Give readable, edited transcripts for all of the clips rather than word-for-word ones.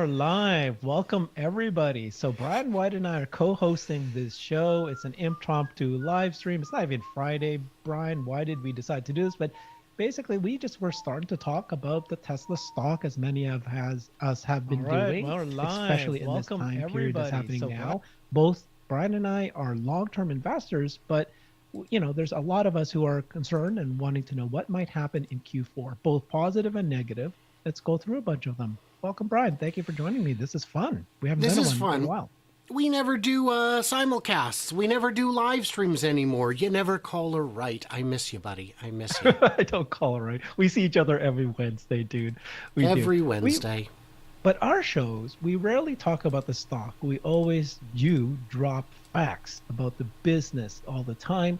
we're live. Welcome, everybody. So, Brian White and I are co hosting this show. It's an impromptu live stream. It's not even Friday. Brian, why did we decide to do this? But basically, we just were starting to talk about the Tesla stock, as many of has us have All been right, doing, well, we're live. especially in this Welcome, time period that's everybody. happening So, now. Both Brian and I are long term investors, but there's a lot of us who are concerned and wanting to know what might happen in Q4, both positive and negative. Let's go through a bunch of them. Welcome, Brian. Thank you for joining me. This is fun. We haven't This done is one in a fun. while. We never do simulcasts. We never do live streams anymore. You never call her right. I miss you, buddy. I miss you. I don't call it right. We see each other every Wednesday, dude. We Every do. Wednesday. But our shows, we rarely talk about the stock. We always do drop facts about the business all the time.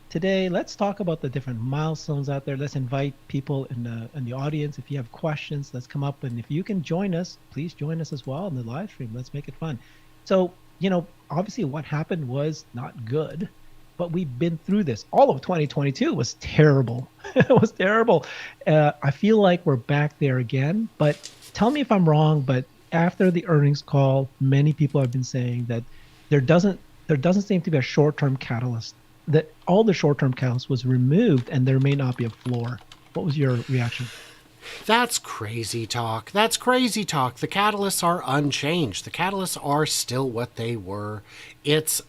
Today, let's talk about the different milestones out there. Let's invite people in the audience. If you have questions, let's come up. And if you can join us, please join us as well in the live stream. Let's make it fun. So, obviously what happened was not good, but we've been through this. All of 2022 was terrible. It was terrible. I feel like we're back there again, but tell me if I'm wrong, but after the earnings call, many people have been saying that there doesn't seem to be a short-term catalyst, that all the short-term catalyst was removed and there may not be a floor. What was your reaction? That's crazy talk. That's crazy talk. The catalysts are unchanged. The catalysts are still what they were. It's,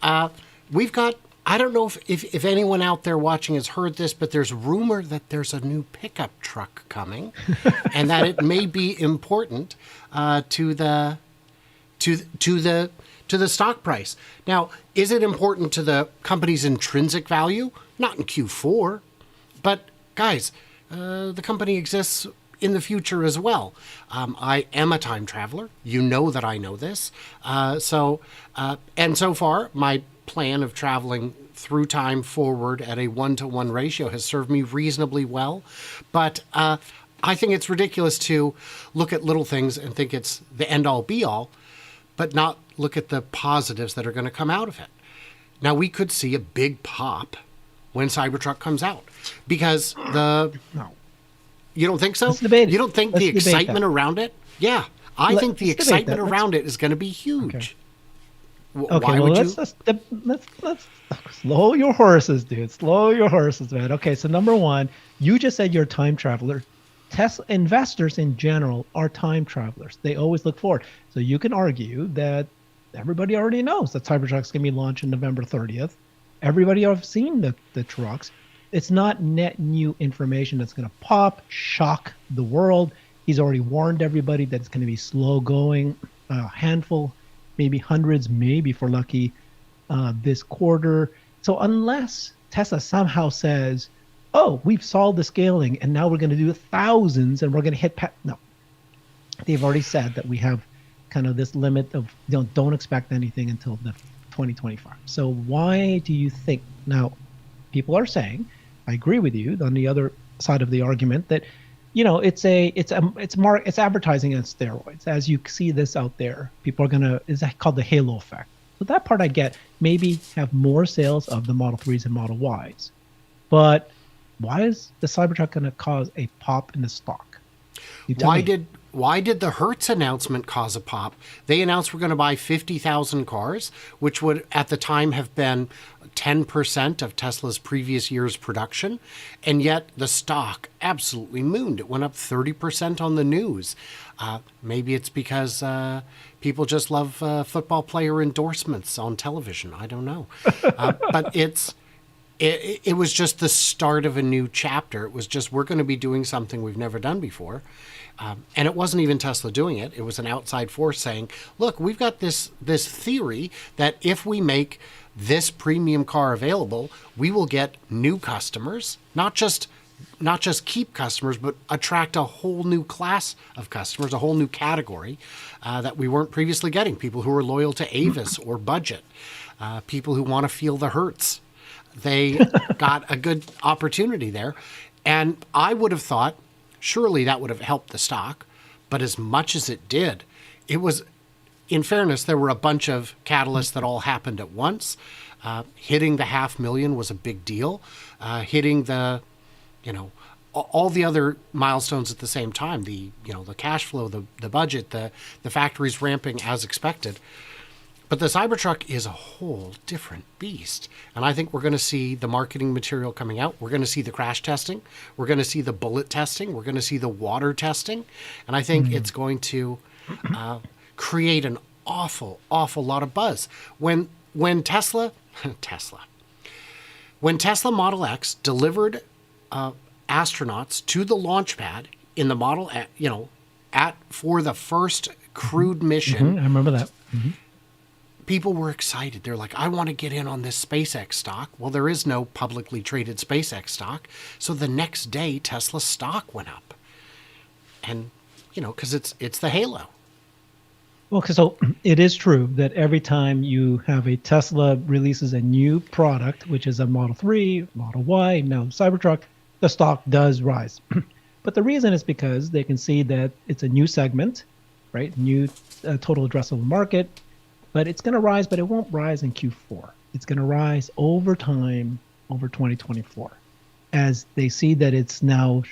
we've got, I don't know if anyone out there watching has heard this, but there's rumor that there's a new pickup truck coming and that it may be important to the stock price. Now, is it important to the company's intrinsic value? Not in Q4, but guys, the company exists in the future as well. I am a time traveler. You know that I know this. And so far, my plan of traveling through time forward at a 1-to-1 ratio has served me reasonably well. But I think it's ridiculous to look at little things and think it's the end-all be-all, but not look at the positives that are going to come out of it. Now, we could see a big pop when Cybertruck comes out because No. You don't think so? Let's debate it. You don't think Let's the debate excitement that. around it? Yeah, I think the let's debate excitement that. around it is going to be huge. Okay. Why Okay, well, would you? let's slow your horses, dude. Slow your horses, man. Okay, so number one, you just said you're a time traveler. Tesla investors in general are time travelers. They always look forward. So you can argue that everybody already knows that Cybertruck's going to be launched on November 30th. Everybody have seen the trucks. It's not net new information that's going to pop, shock the world. He's already warned everybody that it's going to be slow going, a handful, maybe hundreds, maybe if we're lucky, this quarter. So unless Tesla somehow says, oh, we've solved the scaling and now we're going to do thousands and we're going to hit, no. They've already said that we have kind of this limit of, don't expect anything until the 2025. So why do you think, now people are saying, I agree with you on the other side of the argument that, it's advertising on steroids. As you see this out there, people are gonna, is that called the halo effect? So that part I get, maybe have more sales of the Model 3s and Model Ys. But why is the Cybertruck gonna cause a pop in the stock? Why did the Hertz announcement cause a pop? They announced we're going to buy 50,000 cars, which would at the time have been 10% of Tesla's previous year's production. And yet the stock absolutely mooned. It went up 30% on the news. Maybe it's because people just love football player endorsements on television. I don't know. But it was just the start of a new chapter. It was just, we're going to be doing something we've never done before. And it wasn't even Tesla doing it. It was an outside force saying, look, we've got this theory that if we make this premium car available, we will get new customers, not just keep customers, but attract a whole new class of customers, a whole new category that we weren't previously getting. People who are loyal to Avis or budget, people who want to feel the Hertz. They got a good opportunity there. And I would have thought, surely that would have helped the stock. But as much as it did, it was, in fairness, there were a bunch of catalysts that all happened at once. Hitting the 500,000 was a big deal. Hitting the, all the other milestones at the same time. The the cash flow, the budget, the factories ramping as expected. But the Cybertruck is a whole different beast. And I think we're going to see the marketing material coming out. We're going to see the crash testing. We're going to see the bullet testing. We're going to see the water testing. And I think it's going to create an awful lot of buzz. When Tesla Model X delivered astronauts to the launch pad in the Model, for the first crewed mission. I remember that. People were excited. They're like, I want to get in on this SpaceX stock. Well, there is no publicly traded SpaceX stock. So the next day, Tesla stock went up. And, because it's the halo. Well, so it is true that every time you have a Tesla releases a new product, which is a Model 3, Model Y, now the Cybertruck, the stock does rise. But the reason is because they can see that it's a new segment, right? New total addressable market. But it's going to rise, but it won't rise in Q4. It's going to rise over time, over 2024, as they see that it's now,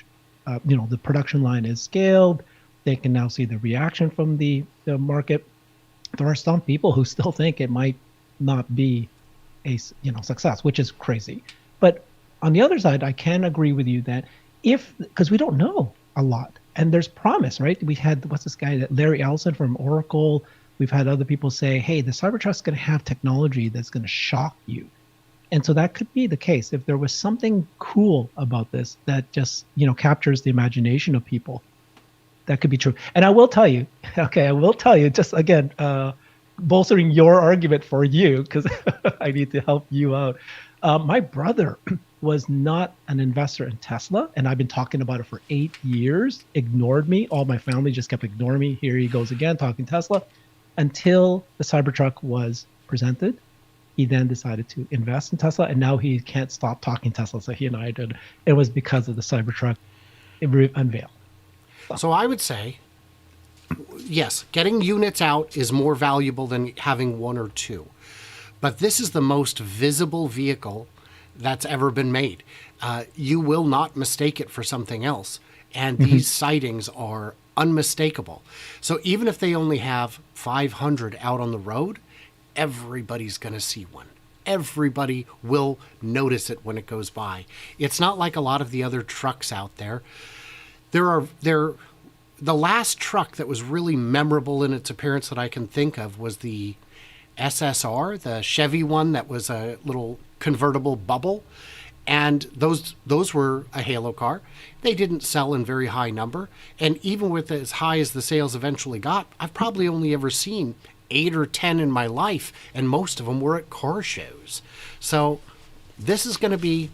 the production line is scaled. They can now see the reaction from the market. There are some people who still think it might not be a success, which is crazy. But on the other side, I can agree with you that because we don't know a lot, and there's promise, right? We had what's this guy, that Larry Ellison from Oracle. We've had other people say, hey, the Cybertruck's going to have technology that's going to shock you. And so that could be the case. If there was something cool about this that just, captures the imagination of people, that could be true. And I will tell you, just again, bolstering your argument for you, because I need to help you out. My brother was not an investor in Tesla, and I've been talking about it for 8 years, ignored me. All my family just kept ignoring me. Here he goes again, talking Tesla. Until the Cybertruck was presented, he then decided to invest in Tesla, and now he can't stop talking Tesla. So he and I did. It was because of the Cybertruck unveil. So I would say, yes, getting units out is more valuable than having one or two. But this is the most visible vehicle that's ever been made. You will not mistake it for something else. And these sightings are unmistakable. So even if they only have 500 out on the road, everybody's going to see one. Everybody will notice it when it goes by. It's not like a lot of the other trucks out there. The last truck that was really memorable in its appearance that I can think of was the SSR, the Chevy one that was a little convertible bubble. And those were a halo car. They didn't sell in very high number. And even with as high as the sales eventually got, I've probably only ever seen 8 or 10 in my life. And most of them were at car shows. So this is going to be,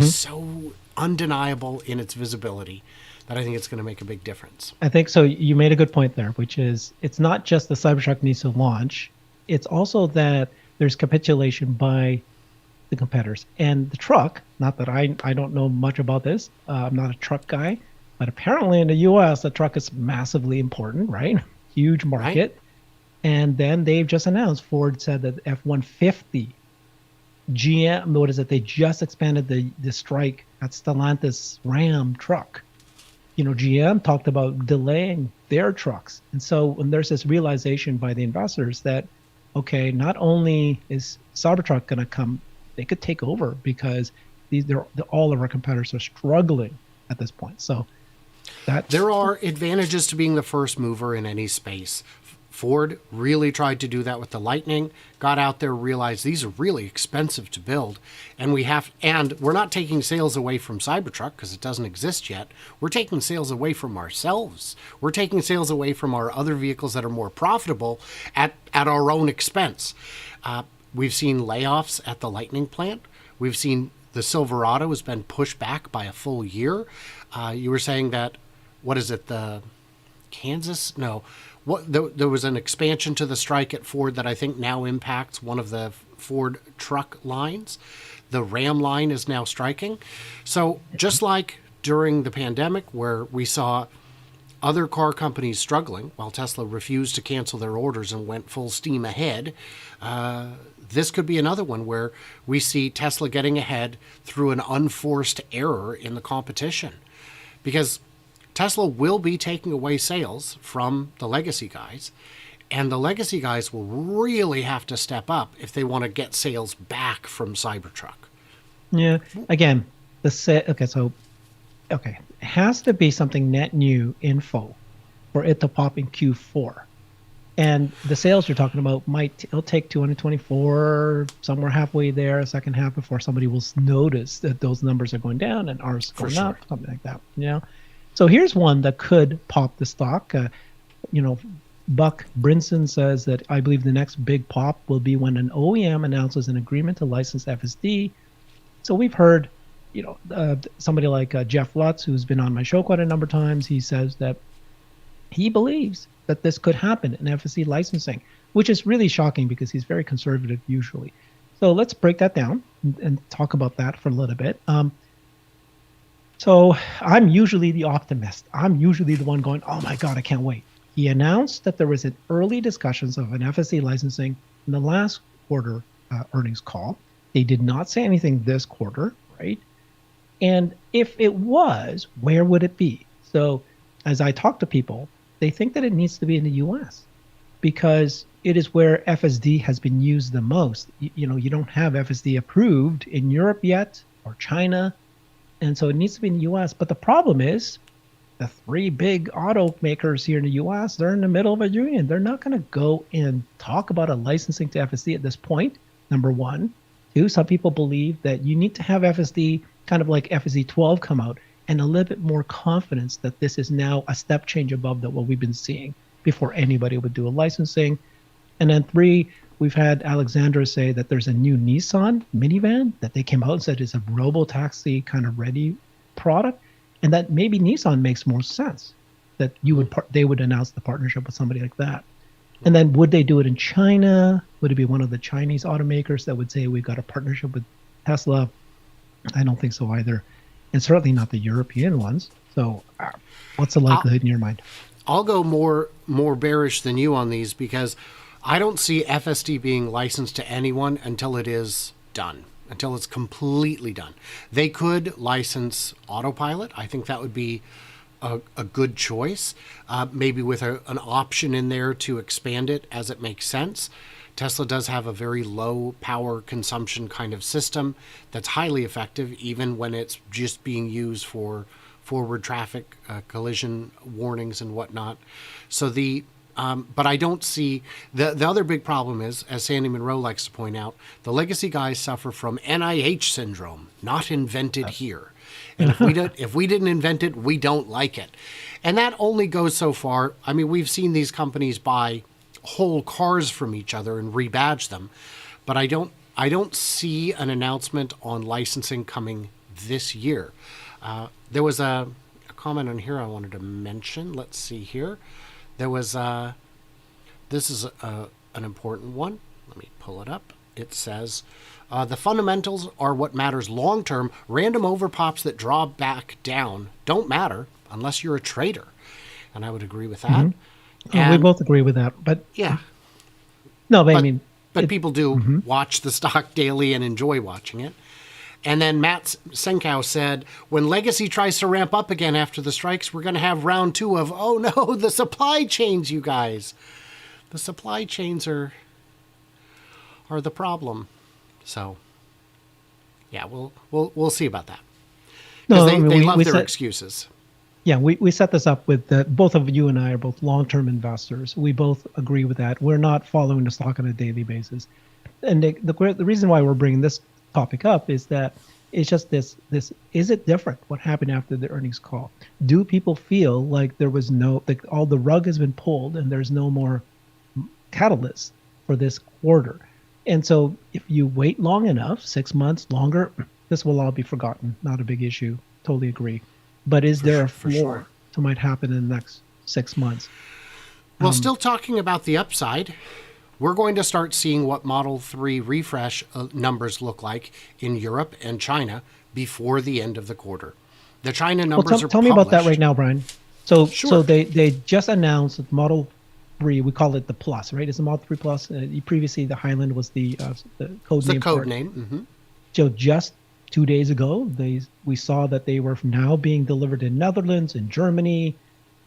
so undeniable in its visibility that I think it's going to make a big difference. I think so. You made a good point there, which is it's not just the Cybertruck needs to launch. It's also that there's capitulation by the competitors. And the truck, not that I don't know much about this, I'm not a truck guy, but apparently in the US, the truck is massively important, right? Huge market. Right. And then they've just announced, Ford said that F-150, GM, they just expanded the strike at Stellantis Ram truck. GM talked about delaying their trucks. And so when there's this realization by the investors that, okay, not only is Cybertruck going to come, they could take over because all of our competitors are struggling at this point. So there are advantages to being the first mover in any space. Ford really tried to do that with the Lightning, got out there, realized these are really expensive to build, and we're not taking sales away from Cybertruck because it doesn't exist yet. We're taking sales away from ourselves. We're taking sales away from our other vehicles that are more profitable at our own expense. We've seen layoffs at the Lightning plant. We've seen the Silverado has been pushed back by a full year. You were saying that, what is it, the Kansas? No. There was an expansion to the strike at Ford that I think now impacts one of the Ford truck lines. The Ram line is now striking. So just like during the pandemic where we saw other car companies struggling, while Tesla refused to cancel their orders and went full steam ahead, this could be another one where we see Tesla getting ahead through an unforced error in the competition. Because Tesla will be taking away sales from the legacy guys, and the legacy guys will really have to step up if they want to get sales back from Cybertruck. Yeah. Again, okay, it has to be something net new info for it to pop in Q4. And the sales you're talking about it'll take 224 somewhere halfway there, a second half before somebody will notice that those numbers are going down and ours going up, something like that. So here's one that could pop the stock. Buck Brinson says that I believe the next big pop will be when an OEM announces an agreement to license FSD. So we've heard, somebody like Jeff Lutz, who's been on my show quite a number of times, he says that he believes that this could happen in FSD licensing, which is really shocking because he's very conservative usually. So let's break that down and talk about that for a little bit. So I'm usually the optimist. I'm usually the one going, oh my God, I can't wait. He announced that there was an early discussions of an FSD licensing in the last quarter earnings call. They did not say anything this quarter, right? And if it was, where would it be? So as I talk to people, they think that it needs to be in the US because it is where FSD has been used the most. You don't have FSD approved in Europe yet or China. And so it needs to be in the US. But the problem is the three big automakers here in the US, they're in the middle of a union. They're not going to go and talk about a licensing to FSD at this point, number one. Two, some people believe that you need to have FSD kind of like FSD 12 come out and a little bit more confidence that this is now a step change above what we've been seeing before anybody would do a licensing. And then three, we've had Alexandra say that there's a new Nissan minivan that they came out and said is a robo-taxi kind of ready product, and that maybe Nissan makes more sense that they would announce the partnership with somebody like that. And then would they do it in China? Would it be one of the Chinese automakers that would say we've got a partnership with Tesla? I don't think so either, and certainly not the European ones. So what's the likelihood in your mind? I'll go more bearish than you on these because I don't see FSD being licensed to anyone until it is done, until it's completely done. They could license Autopilot. I think that would be a good choice, maybe with an option in there to expand it as it makes sense. Tesla does have a very low power consumption kind of system that's highly effective, even when it's just being used for forward traffic collision warnings and whatnot. So but I don't see the other big problem is, as Sandy Monroe likes to point out, the legacy guys suffer from NIH syndrome, not invented here. And if we didn't invent it, we don't like it. And that only goes so far. I mean, we've seen these companies buy whole cars from each other and rebadge them, but I don't see an announcement on licensing coming this year. There was a comment on here I wanted to mention. Let's see here. There was this is an important one. Let me pull it up. It says, the fundamentals are what matters long term. Random overpops that draw back down don't matter unless you're a trader. And I would agree with that. Mm-hmm. We both agree with that. But yeah. No, but people do watch the stock daily and enjoy watching it. And then Matt Senkow said, when Legacy tries to ramp up again after the strikes, we're going to have round 2 of, oh no, the supply chains, you guys. The supply chains are the problem. So, yeah, we'll see about that. Because they love their excuses. Yeah, we set this up with both of you and I are both long-term investors. We both agree with that. We're not following the stock on a daily basis. And the reason why we're bringing this topic up is that it's just this is it different what happened after the earnings call? Do people feel like there was all the rug has been pulled and there's no more catalyst for this quarter? And so if you wait long enough, 6 months longer, this will all be forgotten. Not a big issue. Totally agree. But is there a floor that might happen in the next 6 months? Well, still talking about the upside, we're going to start seeing what Model 3 refresh numbers look like in Europe and China before the end of the quarter. The China numbers are tell me about that right now, Brian. So Sure. they just announced that Model 3. We call it the Plus, right? It's the Model 3 Plus. Previously, the Highland was the code It's a name for code it. name. Hmm. So just 2 days ago, we saw that they were now being delivered in Netherlands, in Germany,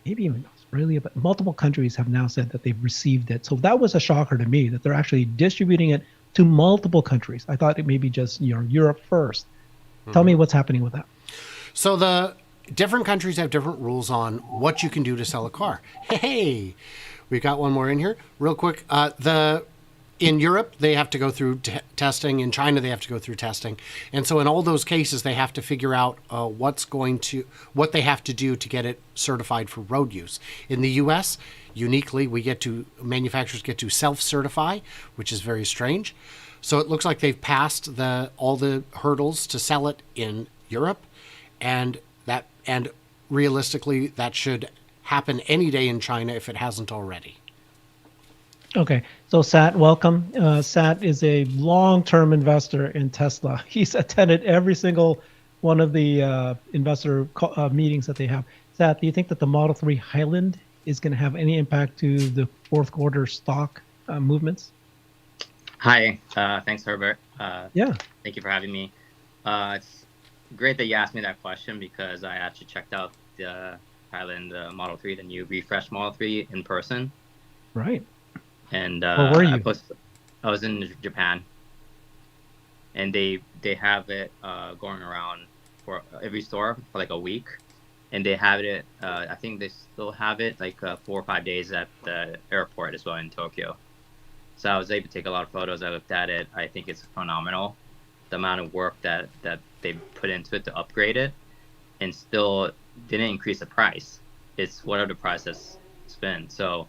maybe even Australia, but multiple countries have now said that they've received it. So that was a shocker to me that they're actually distributing it to multiple countries. I thought it may be just Europe first. Tell me what's happening with that. So the different countries have different rules on what you can do to sell a car. Hey, we got one more in here, real quick. The In Europe, they have to go through testing. In China, they have to go through testing. And so in all those cases, they have to figure out what they have to do to get it certified for road use. In the US, uniquely, manufacturers get to self-certify, which is very strange. So it looks like they've passed all the hurdles to sell it in Europe, and realistically, that should happen any day in China if it hasn't already. Okay, so Sat, welcome. Sat is a long-term investor in Tesla. He's attended every single one of the meetings that they have. Sat, do you think that the Model 3 Highland is going to have any impact to the fourth quarter stock movements? Hi, thanks, Herbert. Yeah. Thank you for having me. It's great that you asked me that question because I actually checked out the Highland Model 3, the new refreshed Model 3 in person. Right. And Where were you? I was in Japan, and they have it going around for every store for like a week, and they have it. I think they still have it like 4 or 5 days at the airport as well in Tokyo. So I was able to take a lot of photos. I looked at it. I think it's phenomenal, the amount of work that they put into it to upgrade it, and still didn't increase the price. It's whatever the price has been. So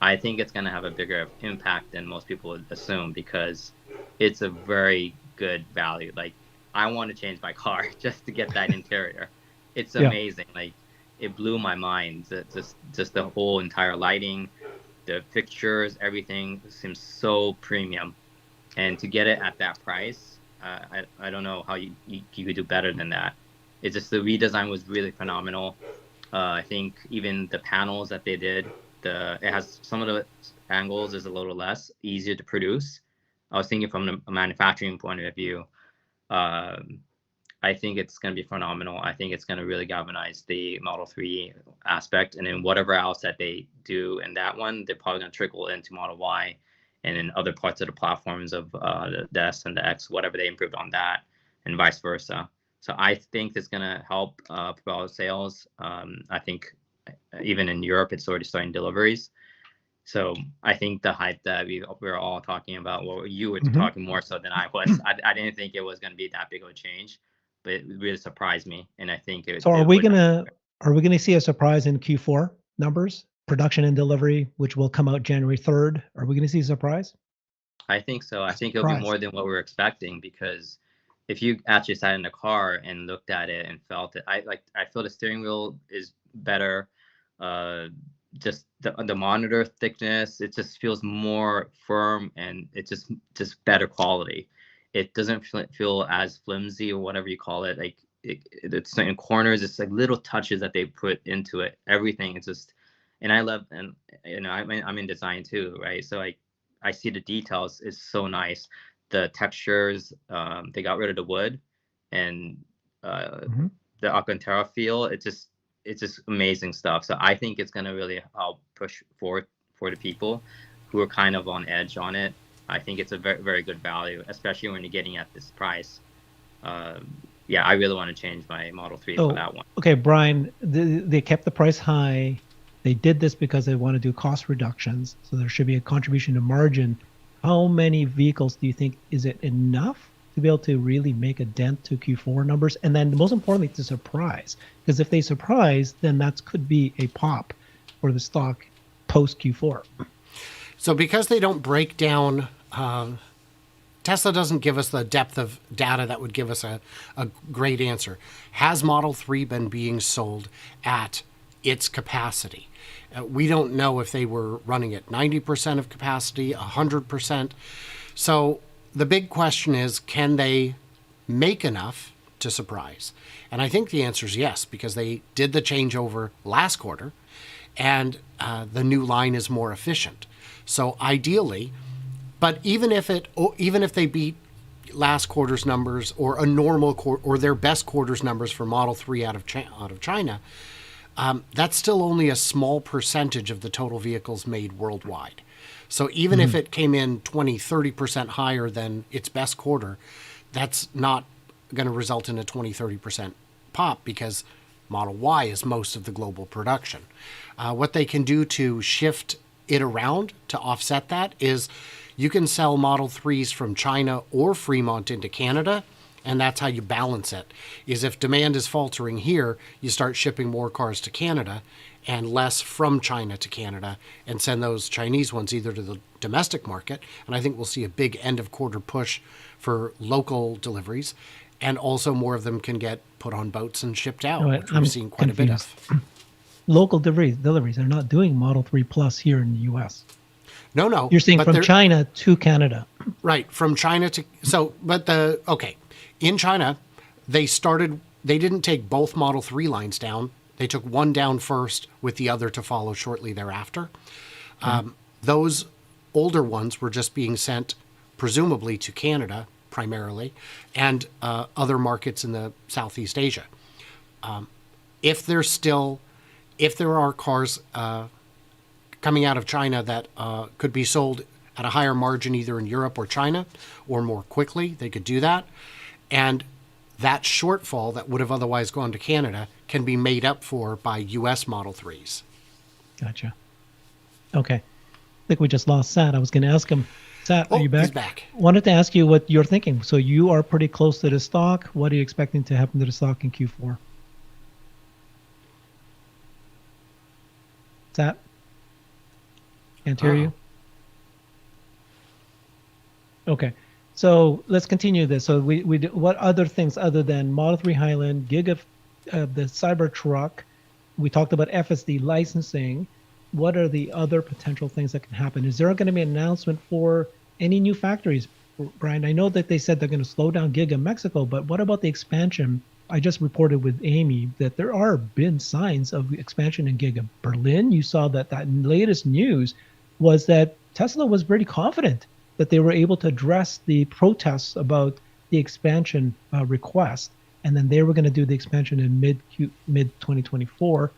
I think it's going to have a bigger impact than most people would assume because it's a very good value. Like, I want to change my car just to get that interior. It's Yeah. amazing. Like, it blew my mind. Just the whole entire lighting, the fixtures, everything seems so premium. And to get it at that price, I don't know how you could do better than that. It's just the redesign was really phenomenal. I think even the panels that they did, it has some of the angles is a little less easier to produce. I was thinking from a manufacturing point of view, I think it's going to be phenomenal. I think it's going to really galvanize the Model 3 aspect. And then whatever else that they do in that one, they're probably going to trickle into Model Y and in other parts of the platforms of the S and the X, whatever they improved on that, and vice versa. So I think it's going to help propel sales. I think even in Europe, it's already starting deliveries. So I think the hype that we were all talking about, well, you were talking more so than I was. I didn't think it was going to be that big of a change, but it really surprised me, and I think So it would. are we gonna see a surprise in Q4 numbers, production and delivery, which will come out January 3rd? Are we gonna see a surprise? I think so. I A think it'll be surprise. more than what we were expecting because if you actually sat in the car and looked at it and felt it, I feel the steering wheel is better. Uh, just the monitor thickness, it just feels more firm and it's just better quality. It doesn't feel as flimsy or whatever you call it. Like it's in corners, it's like little touches that they put into it. Everything is just, and I love, and I'm in design too, right? So I see the details is so nice. The textures, they got rid of the wood, and Mm-hmm. the Alcantara feel. It's just amazing stuff. So I think it's gonna really help push forward for the people who are kind of on edge on it. I think it's a very very good value, especially when you're getting at this price. Yeah, I really want to change my Model 3 for that one. Okay, Brian, they kept the price high. They did this because they want to do cost reductions. So there should be a contribution to margin. How many vehicles do you think is it enough to be able to really make a dent to Q4 numbers? And then most importantly, to surprise. Because if they surprise, then that could be a pop for the stock post Q4. So because they don't break down, Tesla doesn't give us the depth of data that would give us a great answer. Has Model 3 been being sold at its capacity? We don't know if they were running at 90% of capacity, 100%. So the big question is, can they make enough to surprise? And I think the answer is yes, because they did the changeover last quarter, and the new line is more efficient. So ideally, but even if they beat last quarter's numbers or a normal quarter or their best quarter's numbers for Model 3 out of China, that's still only a small percentage of the total vehicles made worldwide. So even if it came in 20-30% higher than its best quarter, that's not going to result in a 20-30% pop, because Model Y is most of the global production. What they can do to shift it around to offset that is you can sell Model 3s from China or Fremont into Canada, and that's how you balance it. Is if demand is faltering here, you start shipping more cars to Canada and less from China to Canada, and send those Chinese ones either to the domestic market, and I think we'll see a big end of quarter push for local deliveries, and also more of them can get put on boats and shipped out, which we've seen quite a bit of. Local deliveries. They're not doing Model 3 Plus here in the U.S. No. You're saying from China to Canada. Right, from China to... in China, they didn't take both Model 3 lines down. They took one down first with the other to follow shortly thereafter. Those older ones were just being sent presumably to Canada primarily, and other markets in the Southeast Asia. If there are cars coming out of China that could be sold at a higher margin either in Europe or China, or more quickly, they could do that. And that shortfall that would have otherwise gone to Canada can be made up for by U.S. Model 3s. Gotcha. Okay. I think we just lost Sat. I was going to ask him, Sat, are you back? He's back. Wanted to ask you what you're thinking. So you are pretty close to the stock. What are you expecting to happen to the stock in Q4? Sat? Can't hear you? Okay. So let's continue this. So we what other things other than Model 3 Highland, the Cybertruck? We talked about FSD licensing. What are the other potential things that can happen? Is there going to be an announcement for any new factories, Brian? I know that they said they're going to slow down Giga Mexico, but what about the expansion? I just reported with Amy that there are been signs of expansion in Giga Berlin. You saw that latest news was that Tesla was pretty confident that they were able to address the protests about the expansion request, and then they were going to do the expansion in mid 2024.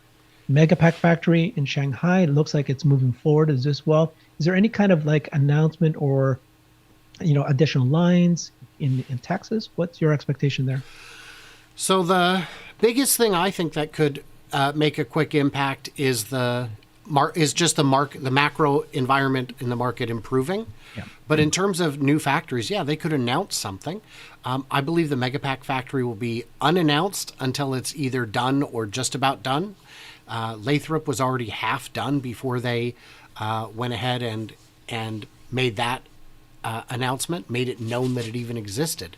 Megapack factory in Shanghai, it looks like it's moving forward as well. Is there any kind of like announcement or additional lines in Texas? What's your expectation there? So the biggest thing I think that could make a quick impact is the macro environment in the market improving. Yeah. But in terms of new factories, they could announce something. I believe the Megapack factory will be unannounced until it's either done or just about done. Lathrop was already half done before they went ahead and made that announcement, made it known that it even existed.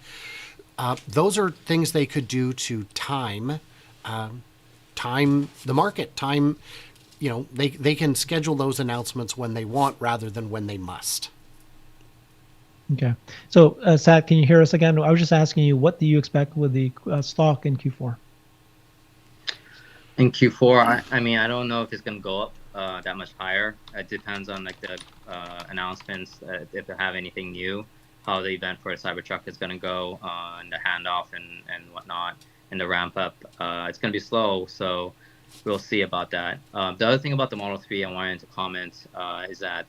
Those are things they could do to time the market. They can schedule those announcements when they want rather than when they must. Okay. So, Sat, can you hear us again? I was just asking you, what do you expect with the stock in Q4? In Q4, I don't know if it's going to go up that much higher. It depends on like the announcements, if they have anything new, how the event for the Cybertruck is going to go, and the handoff and whatnot, and the ramp up. It's going to be slow, so we'll see about that. The other thing about the Model 3 I wanted to comment is that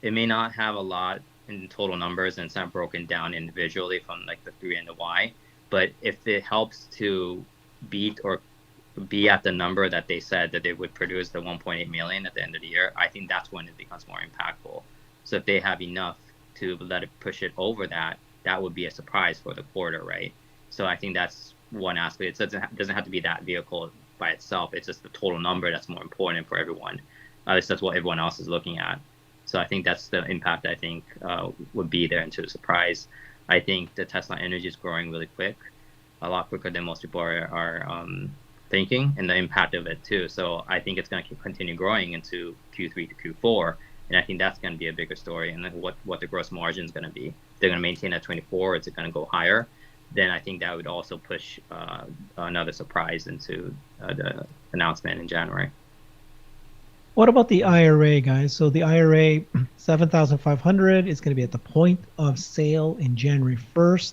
it may not have a lot in total numbers, and it's not broken down individually from like the 3 and the Y. But if it helps to beat or be at the number that they said that they would produce, the 1.8 million at the end of the year, I think that's when it becomes more impactful. So if they have enough to let it push it over that would be a surprise for the quarter, right? So I think that's one aspect. It doesn't have to be that vehicle by itself. It's just the total number that's more important for everyone. At least that's what everyone else is looking at. So I think that's the impact I think would be there into the surprise. I think the Tesla Energy is growing really quick, a lot quicker than most people are thinking, and the impact of it too. So I think it's going to continue growing into Q3 to Q4, and I think that's going to be a bigger story. And then what the gross margin is going to be. They're going to maintain at 24, or is it going to go higher? then I think that would also push another surprise into the announcement in January. What about the IRA, guys? So the IRA 7,500 is going to be at the point of sale in January 1st.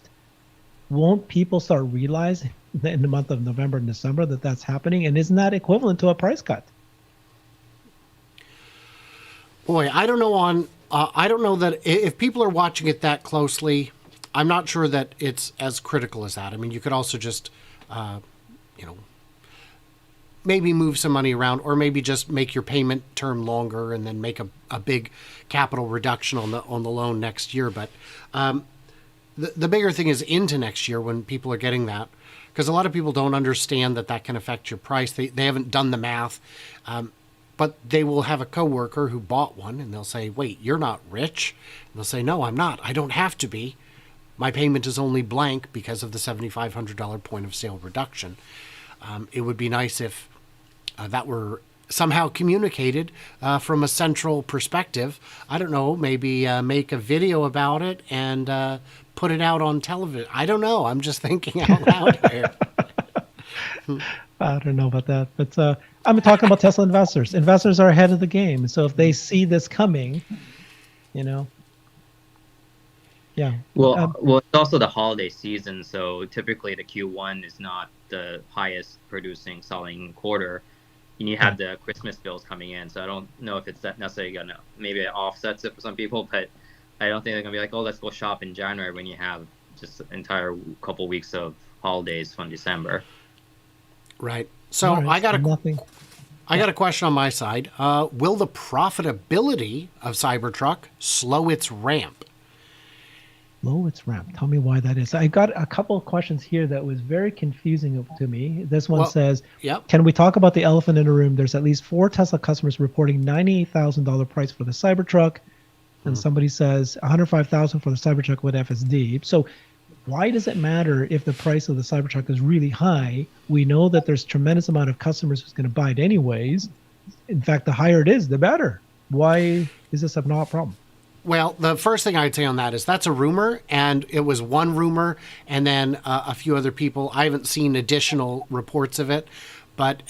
Won't people start realizing that in the month of November and December that that's happening? And isn't that equivalent to a price cut? Boy, I don't know I don't know that if people are watching it that closely, I'm not sure that it's as critical as that. I mean, you could also just, you know, maybe move some money around, or maybe just make your payment term longer and then make a big capital reduction on the loan next year. But the bigger thing is into next year when people are getting that, because a lot of people don't understand that can affect your price. They haven't done the math. But they will have a coworker who bought one and they'll say, wait, you're not rich. And they'll say, no, I'm not. I don't have to be. My payment is only blank because of the $7,500 point of sale reduction. It would be nice if that were somehow communicated from a central perspective. I don't know, maybe make a video about it and put it out on television. I don't know. I'm just thinking out loud here. I don't know about that, but I'm talking about Tesla investors. Investors are ahead of the game. So if they see this coming, you know, yeah. Well, it's also the holiday season, so typically the Q1 is not the highest producing selling quarter. And you have the Christmas bills coming in, so I don't know if it's that necessarily gonna, maybe it offsets it for some people, but I don't think they're gonna be like, oh, let's go shop in January when you have just an entire couple weeks of holidays from December. Right. So I got a question on my side. Will the profitability of Cybertruck slow its ramp? Slow its ramp. Tell me why that is. I got a couple of questions here that was very confusing to me. This one says, Can we talk about the elephant in the room? There's at least 4 Tesla customers reporting $98,000 price for the Cybertruck. And somebody says $105,000 for the Cybertruck with FSD. So why does it matter if the price of the Cybertruck is really high? We know that there's tremendous amount of customers who's going to buy it anyways. In fact, the higher it is, the better. Why is this not a problem? Well, the first thing I'd say on that is that's a rumor, and it was one rumor, and then a few other people. I haven't seen additional reports of it, but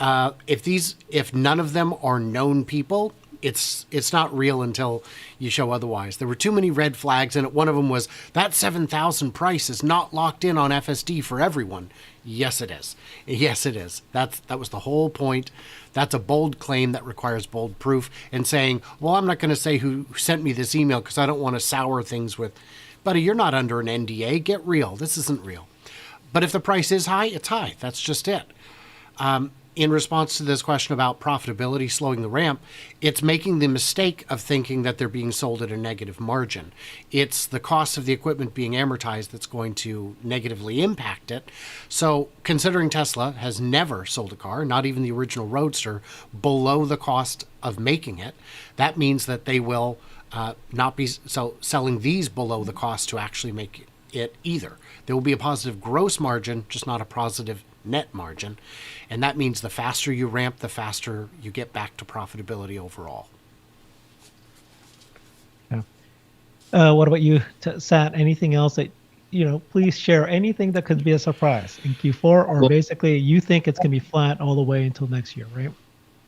if none of them are known people, it's not real until you show otherwise. There were too many red flags, and one of them was that 7,000 price is not locked in on FSD for everyone. Yes, it is. Yes, it is. That was the whole point. That's a bold claim that requires bold proof. And saying, well, I'm not going to say who sent me this email because I don't want to sour things with, buddy, you're not under an NDA. Get real. This isn't real. But if the price is high, it's high. That's just it. In response to this question about profitability slowing the ramp, it's making the mistake of thinking that they're being sold at a negative margin. It's the cost of the equipment being amortized that's going to negatively impact it. So considering Tesla has never sold a car, not even the original Roadster, below the cost of making it, that means that they will not be selling these below the cost to actually make it either. There will be a positive gross margin, just not a positive net margin. And that means the faster you ramp, the faster you get back to profitability overall. Yeah. What about you, Sat? Anything else that, please share anything that could be a surprise in Q4, or basically you think it's going to be flat all the way until next year, right?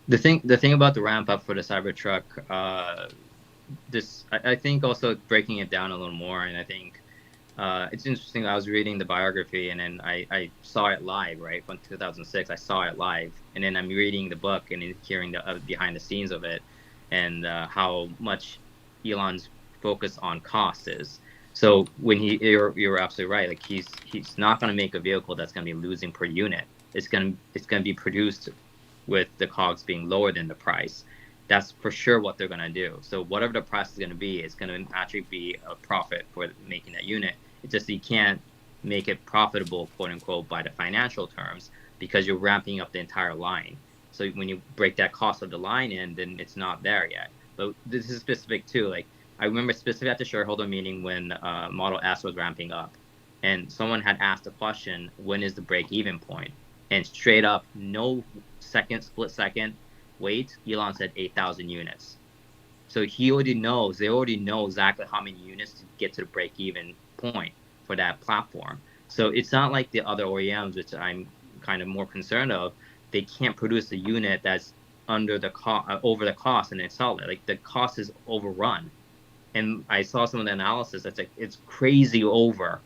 The thing about the ramp up for the Cybertruck, I think also breaking it down a little more, and I think it's interesting. I was reading the biography, and then I saw it live, right, from 2006. I saw it live, and then I'm reading the book and hearing the behind the scenes of it, and how much Elon's focus on cost is. So when you're absolutely right. Like he's not going to make a vehicle that's going to be losing per unit. It's going to be produced with the COGS being lower than the price. That's for sure what they're going to do. So whatever the price is going to be, it's going to actually be a profit for making that unit. It's just you can't make it profitable, quote unquote, by the financial terms, because you're ramping up the entire line. So when you break that cost of the line in, then it's not there yet. But this is specific too. Like I remember specifically at the shareholder meeting when Model S was ramping up, and someone had asked the question, when is the break-even point? And straight up, no split second wait, Elon said 8,000 units. So they already know exactly how many units to get to the break-even point for that platform. So it's not like the other OEMs, which I'm kind of more concerned of. They can't produce a unit that's under the over the cost and install it. Like the cost is overrun. And I saw some of the analysis that's like it's crazy over.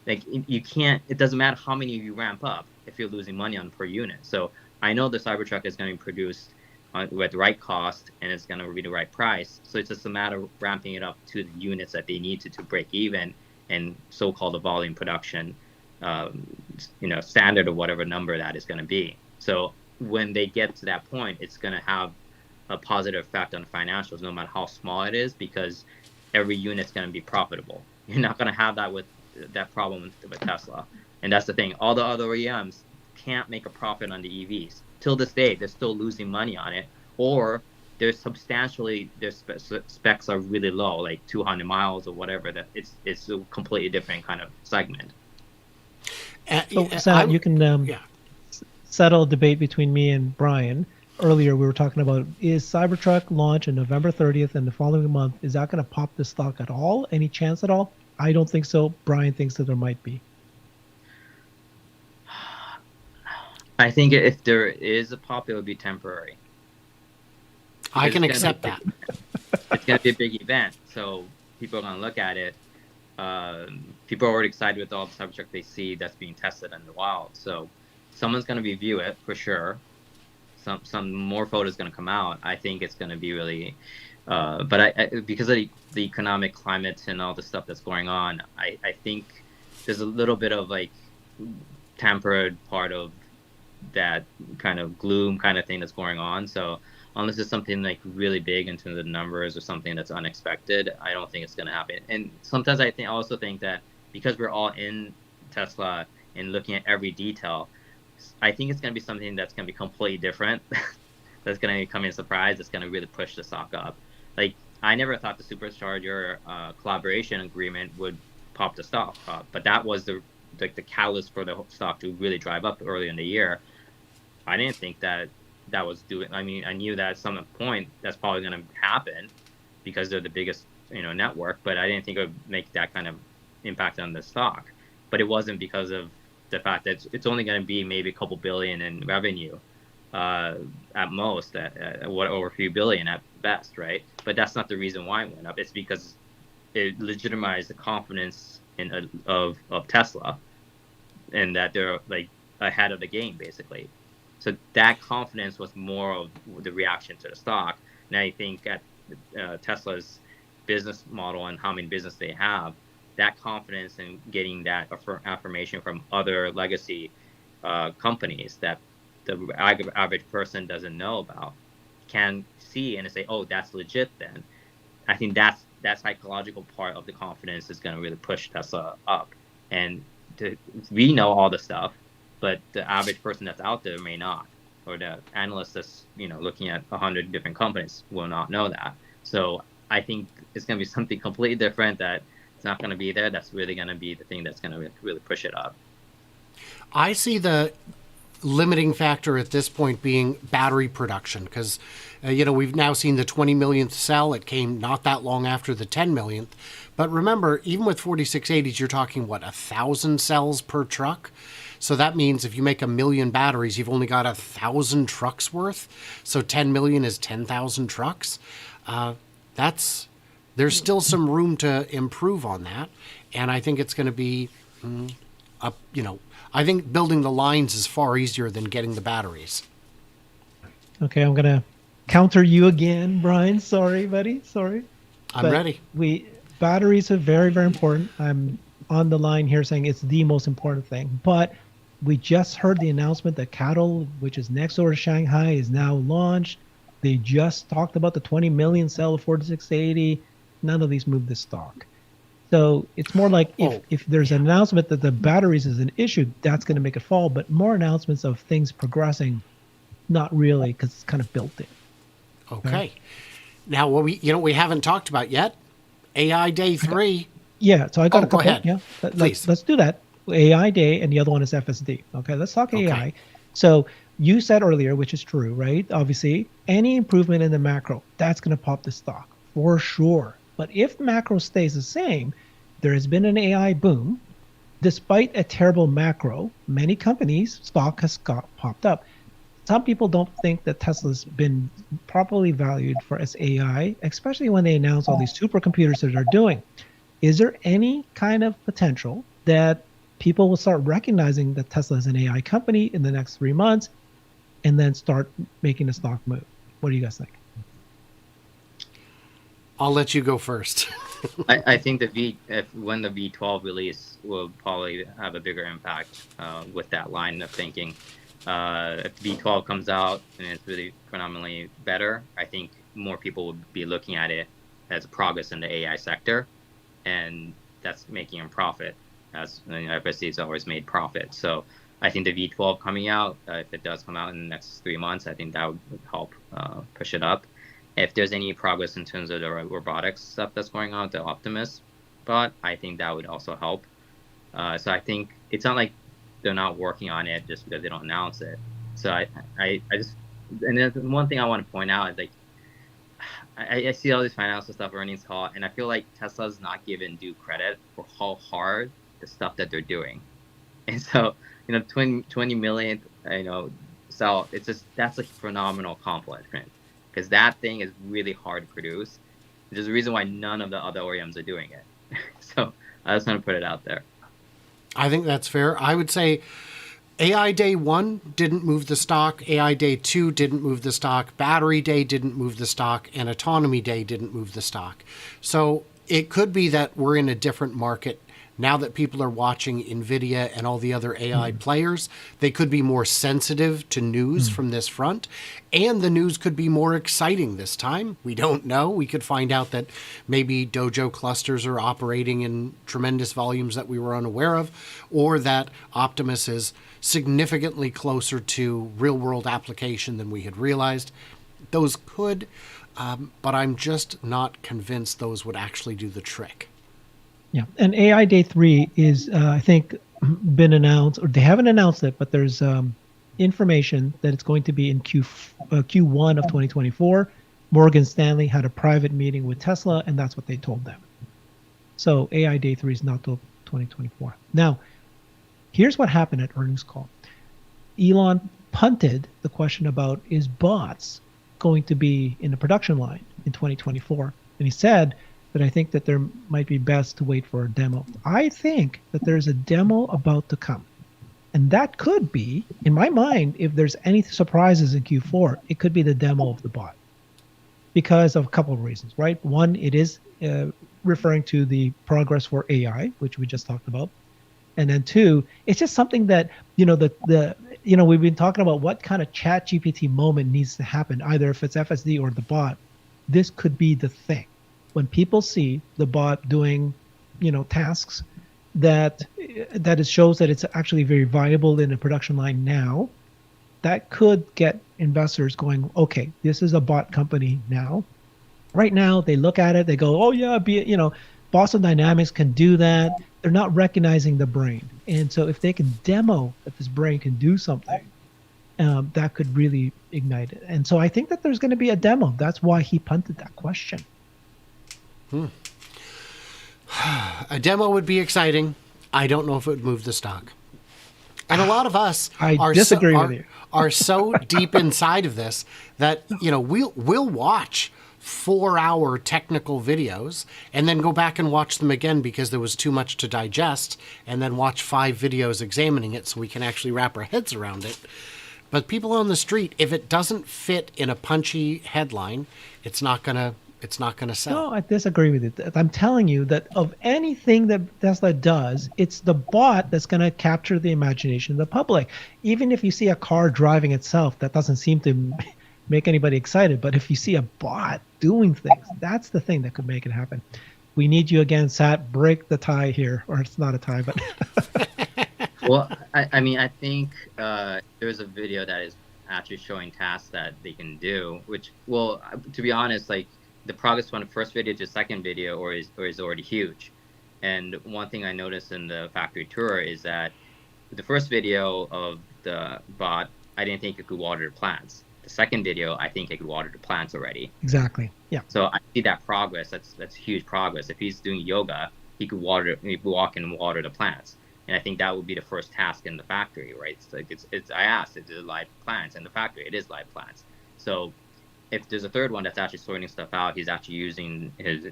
Like you can't. It doesn't matter how many you ramp up if you're losing money on per unit. So I know the Cybertruck is going to be produced with the right cost and it's going to be the right price. So it's just a matter of ramping it up to the units that they need to break even and so-called the volume production, standard or whatever number that is going to be. So when they get to that point, it's going to have a positive effect on the financials, no matter how small it is, because every unit's going to be profitable. You're not going to have that problem with Tesla. And that's the thing. All the other OEMs can't make a profit on the EVs. Till this day, they're still losing money on it, or their specs are really low, like 200 miles or whatever. That it's a completely different kind of segment. So you can settle a debate between me and Brian. Earlier, we were talking about, is Cybertruck launch on November 30th and the following month, is that going to pop the stock at all? Any chance at all? I don't think so. Brian thinks that there might be. I think if there is a pop, it would be temporary. I can accept that. It's going to be a big event, so people are going to look at it. People are already excited with all the Cybertruck they see that's being tested in the wild. So someone's going to review it for sure. Some more photos going to come out. I think it's going to be really, but I because of the economic climate and all the stuff that's going on, I think there's a little bit of like tempered part of that kind of gloom kind of thing that's going on. So unless it's something like really big in terms of numbers or something that's unexpected, I don't think it's going to happen. And sometimes I also think that because we're all in Tesla and looking at every detail, I think it's going to be something that's going to be completely different. That's going to come in a surprise. That's going to really push the stock up. Like I never thought the supercharger collaboration agreement would pop the stock up, but that was the catalyst for the stock to really drive up early in the year. I didn't think that was doing. I mean, I knew that at some point that's probably going to happen because they're the biggest network, but I didn't think it would make that kind of impact on the stock. But it wasn't because of the fact that it's only going to be maybe a couple billion in revenue at most, or a few billion at best, right? But that's not the reason why it went up. It's because it legitimized the confidence of Tesla, and that they're like ahead of the game basically. So that confidence was more of the reaction to the stock. And I think at Tesla's business model and how many business they have, that confidence in getting that affirmation from other legacy companies that the average person doesn't know about can see and say, oh, that's legit then. I think that psychological part of the confidence is going to really push Tesla up. And we know all the stuff, but the average person that's out there may not, or the analyst that's looking at 100 different companies will not know that. So I think it's going to be something completely different that it's not going to be there. That's really going to be the thing that's going to really push it up. I see the limiting factor at this point being battery production, because we've now seen the 20 millionth cell. It came not that long after the 10 millionth. But remember, even with 4680s, you're talking 1,000 cells per truck. So that means if you make 1 million batteries, you've only got 1,000 trucks worth. So 10 million is 10,000 trucks. There's still some room to improve on that. And I think it's going to be, I think building the lines is far easier than getting the batteries. Okay, I'm going to counter you again, Brian. Sorry, buddy. Sorry. I'm ready. Batteries are very, very important. I'm on the line here saying it's the most important thing. But we just heard the announcement that CATL, which is next door to Shanghai, is now launched. They just talked about the 20 million cell of 4680. None of these move the stock. So it's more like if there's an announcement that the batteries is an issue, that's going to make it fall. But more announcements of things progressing, not really, because it's kind of built in. Okay. Right? Now, what we haven't talked about yet, AI Day 3. Yeah, so I got a couple. Go ahead. Yeah, let's do that. AI Day, and the other one is FSD. Okay, let's talk AI. So you said earlier, which is true, right? Obviously, any improvement in the macro, that's going to pop the stock for sure. But if macro stays the same, there has been an AI boom. despite a terrible macro, many companies' stock has got popped up. Some people don't think that Tesla's been properly valued for its AI, especially when they announce all these supercomputers that they're doing. Is there any kind of potential that people will start recognizing that Tesla is an AI company in the next 3 months and then start making the stock move? What do you guys think? I'll let you go first. I think when the V12 release will probably have a bigger impact with that line of thinking. If V12 comes out and it's really phenomenally better, I think more people will be looking at it as progress in the AI sector, and that's making a profit. As FSD has always made profit. So I think the V12 coming out, if it does come out in the next 3 months, I think that would help push it up. If there's any progress in terms of the robotics stuff that's going on with the Optimus bot, I think that would also help. So I think it's not like they're not working on it just because they don't announce it. So I just, and then one thing I want to point out is like, I see all this financial stuff, earnings call, and I feel like Tesla's not given due credit for how hard the stuff that they're doing. And so, 20 million, sell, it's just, that's a phenomenal accomplishment, because that thing is really hard to produce. There's a reason why none of the other OEMs are doing it. So I just want to put it out there. I think that's fair. I would say AI Day 1 didn't move the stock. AI Day 2 didn't move the stock. Battery Day didn't move the stock. And Autonomy Day didn't move the stock. So it could be that we're in a different market now that people are watching NVIDIA and all the other AI players. They could be more sensitive to news from this front. And the news could be more exciting this time. We don't know. We could find out that maybe Dojo clusters are operating in tremendous volumes that we were unaware of, or that Optimus is significantly closer to real-world application than we had realized. Those could, but I'm just not convinced those would actually do the trick. Yeah, and AI Day 3 is, I think, been announced, or they haven't announced it, but there's information that it's going to be in Q1 of 2024. Morgan Stanley had a private meeting with Tesla, and that's what they told them. So AI Day 3 is not till 2024. Now, here's what happened at earnings call. Elon punted the question about, is bots going to be in the production line in 2024? And he said that I think that there might be best to wait for a demo. I think that there's a demo about to come. And that could be, in my mind, if there's any surprises in Q4, it could be the demo of the bot. Because of a couple of reasons, right? One, it is referring to the progress for AI, which we just talked about. And then two, it's just something that, we've been talking about what kind of chat GPT moment needs to happen, either if it's FSD or the bot. This could be the thing. When people see the bot doing, tasks that it shows that it's actually very viable in a production line now, that could get investors going, okay, this is a bot company now. Right now, they look at it, they go, oh yeah, Boston Dynamics can do that. They're not recognizing the brain. And so if they can demo that this brain can do something, that could really ignite it. And so I think that there's going to be a demo. That's why he punted that question. A demo would be exciting. I don't know if it would move the stock. And a lot of us are so deep inside of this that, we'll watch 4-hour technical videos and then go back and watch them again because there was too much to digest, and then watch 5 videos examining it so we can actually wrap our heads around it. But people on the street, if it doesn't fit in a punchy headline, it's not going to sell. No, I disagree with it. I'm telling you that of anything that Tesla does, it's the bot that's going to capture the imagination of the public. Even if you see a car driving itself, that doesn't seem to make anybody excited. But if you see a bot doing things, that's the thing that could make it happen. We need you again, Sat. Break the tie here. Or it's not a tie, but... Well, I think there's a video that is actually showing tasks that they can do, which, well, to be honest, like, the progress from the first video to the second video is already huge. And one thing I noticed in the factory tour is that the first video of the bot, I didn't think it could water the plants. The second video, I think it could water the plants already. Exactly. Yeah. So I see that progress. That's huge progress. If he's doing yoga, he could walk and water the plants. And I think that would be the first task in the factory, right? It's like it's I asked, is it live plants in the factory? It is live plants. So if there's a third one that's actually sorting stuff out, he's actually using his,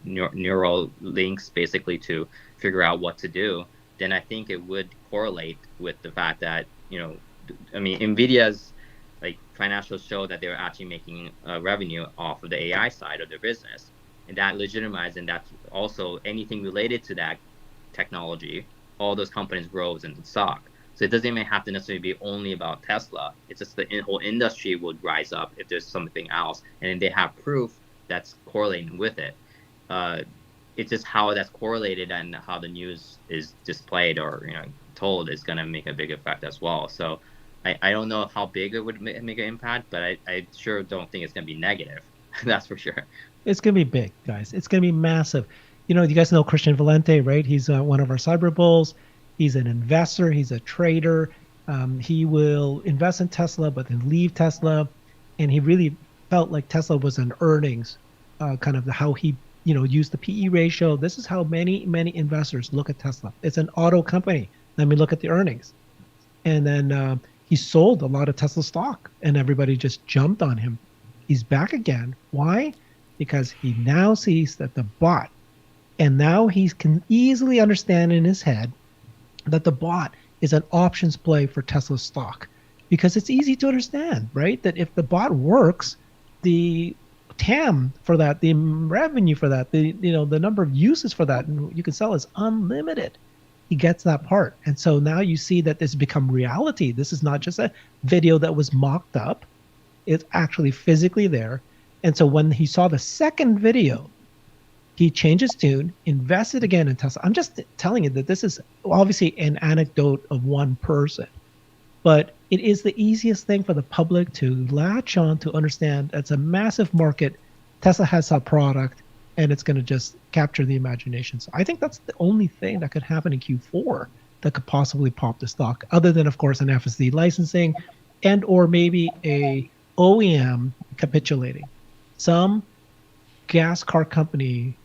neural links basically to figure out what to do, then I think it would correlate with the fact that, I mean, Nvidia's like financials show that they're actually making revenue off of the AI side of their business, and that legitimizes, and that's also anything related to that technology, all those companies grows in the stock. So it doesn't even have to necessarily be only about Tesla. It's just the whole industry would rise up if there's something else, and then they have proof that's correlating with it. It's just how that's correlated and how the news is displayed or told is going to make a big effect as well. So I don't know how big it would make an impact, but I sure don't think it's going to be negative. That's for sure. It's going to be big, guys. It's going to be massive. You guys know Christian Valente, right? He's one of our cyber bulls. He's an investor. He's a trader. He will invest in Tesla, but then leave Tesla. And he really felt like Tesla was an earnings, kind of how he, used the PE ratio. This is how many investors look at Tesla. It's an auto company. Let me look at the earnings. And then he sold a lot of Tesla stock, and everybody just jumped on him. He's back again. Why? Because he now sees that the bot, and now he can easily understand in his head that the bot is an options play for Tesla stock, because it's easy to understand, right? That if the bot works, the TAM for that, the revenue for that, the number of uses for that, and you can sell is unlimited. He gets that part. And so now you see that this has become reality. This is not just a video that was mocked up. It's actually physically there. And so when he saw the second video, he changed his tune, invested again in Tesla. I'm just telling you that this is obviously an anecdote of one person, but it is the easiest thing for the public to latch on to understand. It's a massive market. Tesla has a product, and it's going to just capture the imagination. So I think that's the only thing that could happen in Q4 that could possibly pop the stock, other than, of course, an FSD licensing and or maybe a OEM capitulating. Some gas car company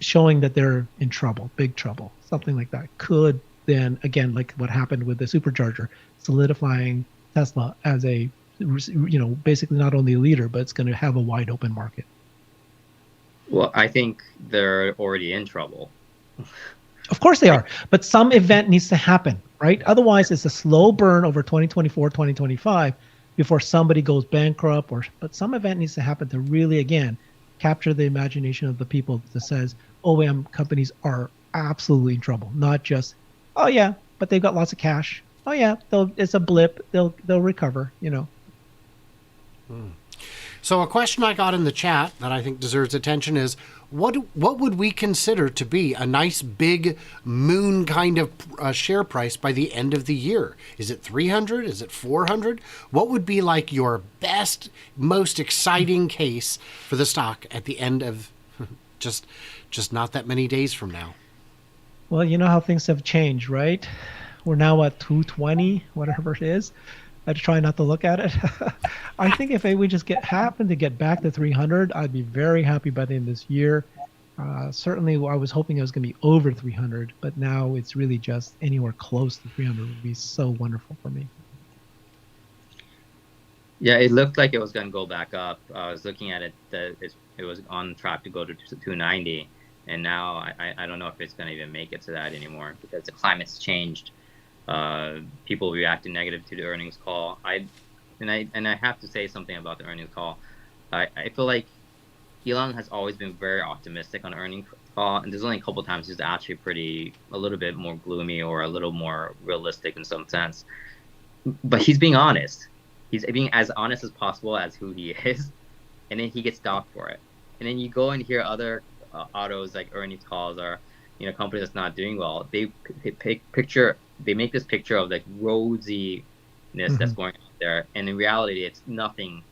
showing that they're in trouble, big trouble, something like that could then, again, like what happened with the supercharger, solidifying Tesla as a, basically not only a leader, but it's going to have a wide open market. Well, I think they're already in trouble. Of course they are, but some event needs to happen, right? Otherwise, it's a slow burn over 2024, 2025 before somebody goes bankrupt. But some event needs to happen to really, again, capture the imagination of the people that says OEM companies are absolutely in trouble, not just, oh yeah, but they've got lots of cash. Oh yeah, it's a blip. They'll recover. So a question I got in the chat that I think deserves attention is, what would we consider to be a nice big moon kind of share price by the end of the year? Is it 300? Is it 400? What would be like your best, most exciting case for the stock at the end of just not that many days from now? Well, you know how things have changed, right? We're now at 220, whatever it is. I try not to look at it. I think if we just happen to get back to 300, I'd be very happy by the end of this year. Certainly, I was hoping it was going to be over 300, but now it's really just anywhere close to 300 would be so wonderful for me. Yeah, it looked like it was going to go back up. I was looking at it, that it was on track to go to 290, and now I don't know if it's going to even make it to that anymore because the climate's changed. People reacted negative to the earnings call. I have to say something about the earnings call. I feel like Elon has always been very optimistic on the earnings call, and there's only a couple times he's actually a little bit more gloomy or a little more realistic in some sense. But he's being honest. He's being as honest as possible as who he is, and then he gets docked for it. And then you go and hear other autos like earnings calls or company that's not doing well. They make this picture of like rosiness that's going on there, and in reality, it's nothing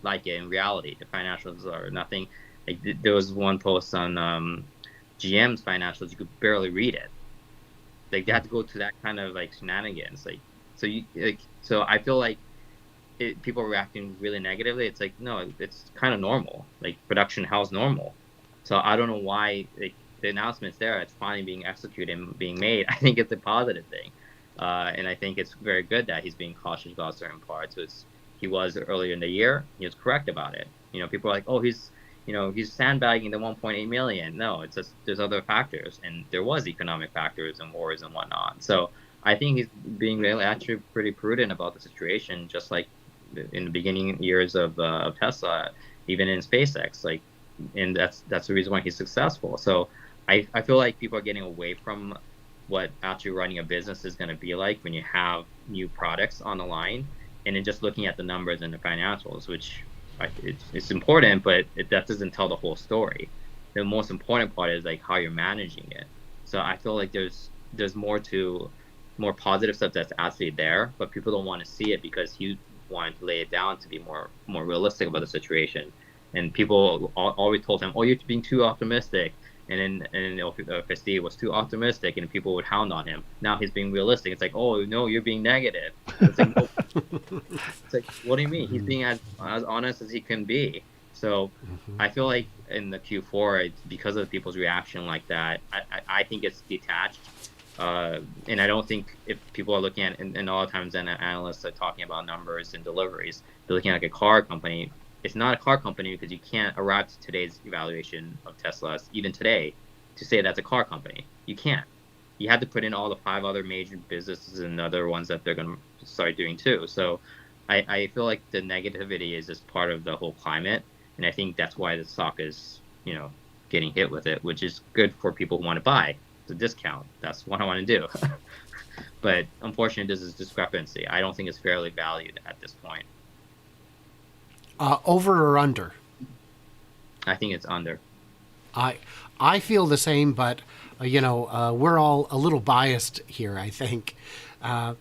like it. In reality, the financials are nothing. Like there was one post on GM's financials, you could barely read it. Like they had to go to that kind of like shenanigans. So I feel like people are reacting really negatively. It's like no, it's kind of normal. Like production, how's normal? So I don't know why the announcement's there, it's finally being executed and being made. I think it's a positive thing, and I think it's very good that he's being cautious about certain parts. He was earlier in the year. He was correct about it. People are like, oh, he's sandbagging the 1.8 million. No, it's just there's other factors, and there was economic factors and wars and whatnot. So I think he's being really actually pretty prudent about the situation, just like in the beginning years of Tesla, even in SpaceX. And that's the reason why he's successful. So I feel like people are getting away from what actually running a business is going to be like when you have new products on the line, and then just looking at the numbers and the financials, which it's important, but that doesn't tell the whole story. The most important part is like how you're managing it. So I feel like there's more positive stuff that's actually there, but people don't want to see it because he wanted to lay it down to be more realistic about the situation. And people always told him, "Oh, you're being too optimistic." And then FSD was too optimistic, and people would hound on him. Now he's being realistic. It's like, "Oh no, you're being negative." It's like, no. It's like, what do you mean? He's being as honest as he can be. So I feel like in the Q4, because of people's reaction like that, I think it's detached. And I don't think if people are looking at, and a lot of times then analysts are talking about numbers and deliveries, they're looking at like a car company. It's not a car company because you can't arrive to today's evaluation of Tesla, even today, to say that's a car company. You can't. You had to put in all the 5 other major businesses and other ones that they're going to start doing too. So I feel like the negativity is just part of the whole climate. And I think that's why the stock is, getting hit with it, which is good for people who want to buy. It's a discount. That's what I want to do. But unfortunately, there's this discrepancy. I don't think it's fairly valued at this point. Over or under? I think it's under. I feel the same, but we're all a little biased here, I think. You're